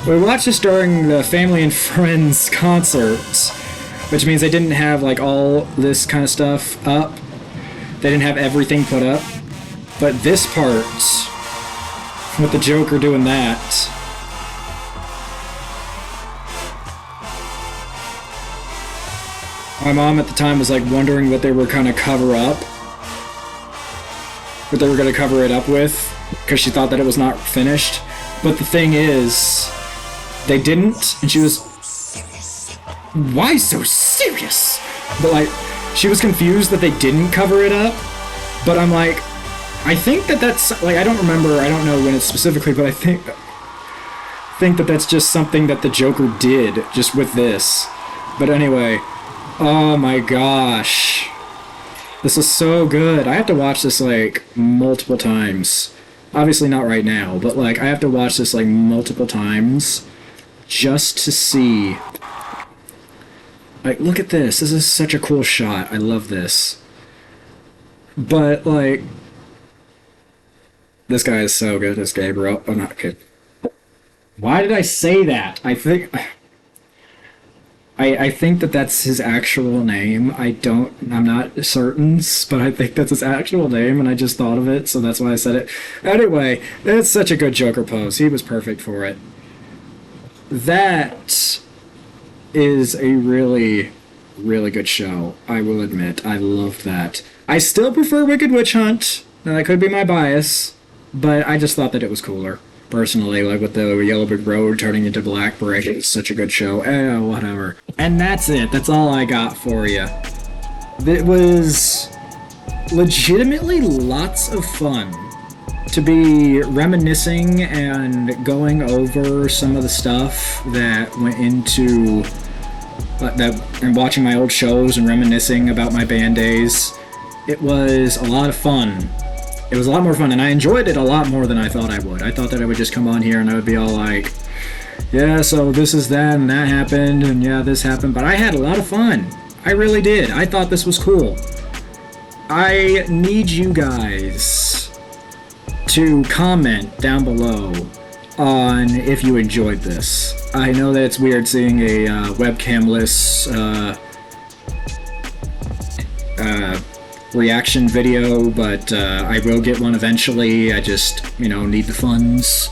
We watched this during the family and friends concerts, which means they didn't have like all this kind of stuff up. They didn't have everything put up. But this part, with the Joker doing that, my mom at the time was like wondering what they were kind of cover up, what they were going to cover it up with, because she thought that it was not finished. But the thing is, they didn't, and she was, why so serious? But like, she was confused that they didn't cover it up. But I'm like, I think that that's like, I don't know when it's specifically, but I think that that's just something that the Joker did just with this. But anyway, oh my gosh, this is so good. I have to watch this like multiple times. Obviously not right now, but like I have to watch this like multiple times just to see. Like, look at this. This is such a cool shot. I love this. But like, this guy is so good, this Gabriel. Oh, not good. Why did I say that? I think that that's his actual name. I'm not certain, but I think that's his actual name, and I just thought of it, so that's why I said it. Anyway, it's such a good Joker pose. He was perfect for it. That is a really, really good show, I will admit. I loved that. I still prefer Wicked Witch Hunt. That could be my bias, but I just thought that it was cooler. personally, like with the Yellow Brick Road turning into Black Brick. It's such a good show. Whatever. And that's it. That's all I got for you. It was legitimately lots of fun to be reminiscing and going over some of the stuff that went into that, and watching my old shows and reminiscing about my band days. It was a lot of fun. It was a lot more fun, and I enjoyed it a lot more than I thought I would. I thought that I would just come on here and I would be all like, yeah, so this is that, and that happened, and yeah, this happened, but I had a lot of fun. I really did. I thought this was cool. I need you guys to comment down below on if you enjoyed this. I know that it's weird seeing a webcam-less reaction video, but I will get one eventually. I just, need the funds.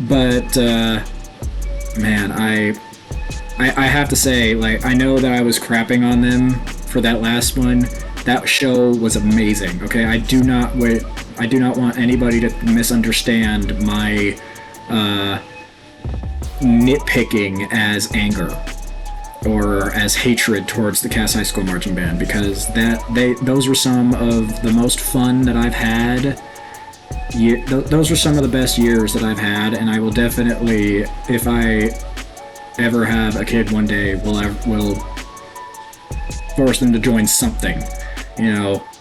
But, man, I have to say, like, I know that I was crapping on them for that last one. That show was amazing, okay? I do not want anybody to misunderstand my nitpicking as anger or as hatred towards the Cass High School Marching Band, because those were some of the most fun that I've had. Those were some of the best years that I've had, and I will definitely, if I ever have a kid one day, will force them to join something.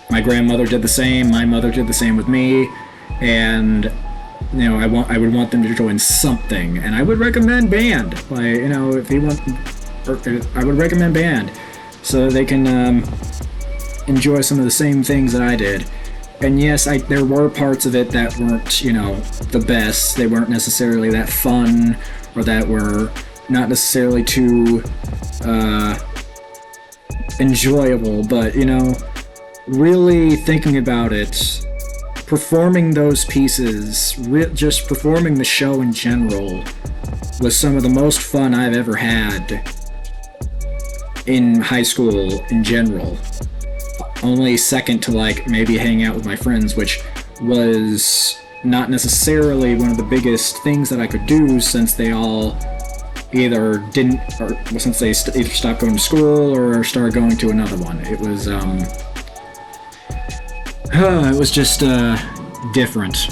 My grandmother did the same, my mother did the same with me, and I would want them to join something, and I would recommend band. Like, if you want, I would recommend band so they can enjoy some of the same things that I did. And yes, there were parts of it that weren't, the best. They weren't necessarily that fun, or that were not necessarily too enjoyable, but, really thinking about it, performing those pieces, just performing the show in general, was some of the most fun I've ever had in high school in general. Only second to, like, maybe hang out with my friends, which was not necessarily one of the biggest things that I could do, since they all either didn't, or since they either stopped going to school or started going to another one. It was just different.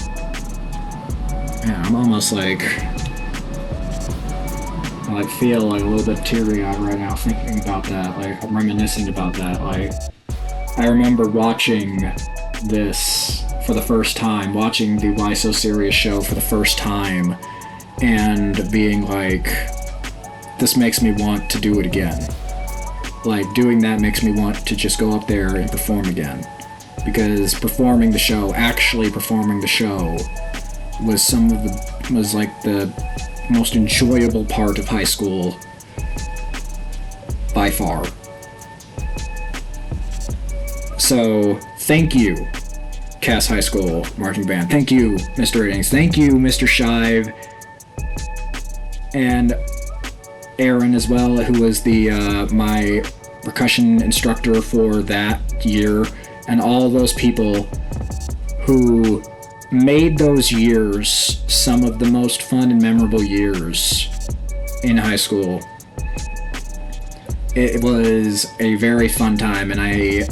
Yeah, I'm almost like, I feel like a little bit teary-eyed right now thinking about that, like reminiscing about that. Like, I remember watching this for the first time, watching the Why So Serious show for the first time, and being like, this makes me want to do it again. Like, doing that makes me want to just go up there and perform again. Because actually performing the show, was like the most enjoyable part of high school by far. So, thank you, Cass High School Marching Band. Thank you, Mr. Ratings. Thank you, Mr. Shive. And Aaron as well, who was my percussion instructor for that year. And all those people who made those years some of the most fun and memorable years in high school. It was a very fun time, and I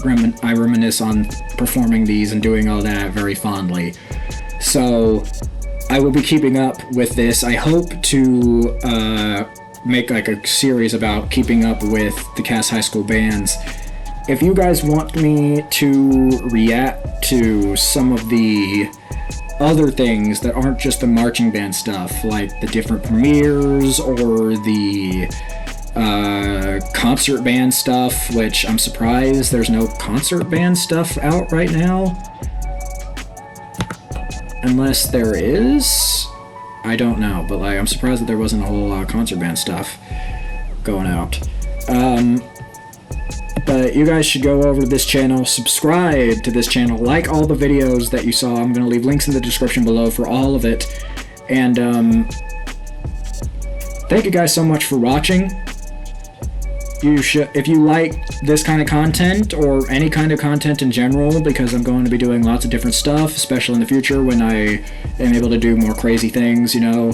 reminisce on performing these and doing all that very fondly. So I will be keeping up with this. I hope to make like a series about keeping up with the Cass High School bands. If you guys want me to react to some of the other things that aren't just the marching band stuff, like the different premieres or the concert band stuff, which I'm surprised there's no concert band stuff out right now. Unless there is? I don't know, but like, I'm surprised that there wasn't a whole concert band stuff going out. But you guys should go over to this channel, subscribe to this channel, like all the videos that you saw. I'm going to leave links in the description below for all of it. And thank you guys so much for watching. you should, if you like this kind of content or any kind of content in general, because I'm going to be doing lots of different stuff, especially in the future when I am able to do more crazy things, you know,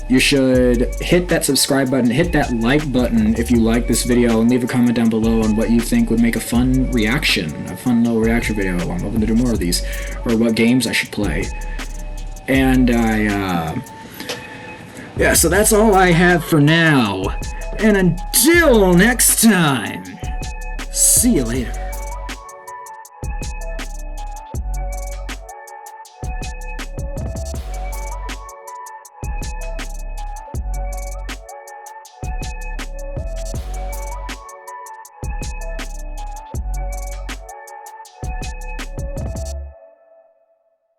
you should hit that subscribe button, hit that like button if you like this video, and leave a comment down below on what you think would make a fun reaction, a fun little reaction video. I'm hoping to do more of these, or what games I should play. And yeah, so that's all I have for now. And until next time, see you later.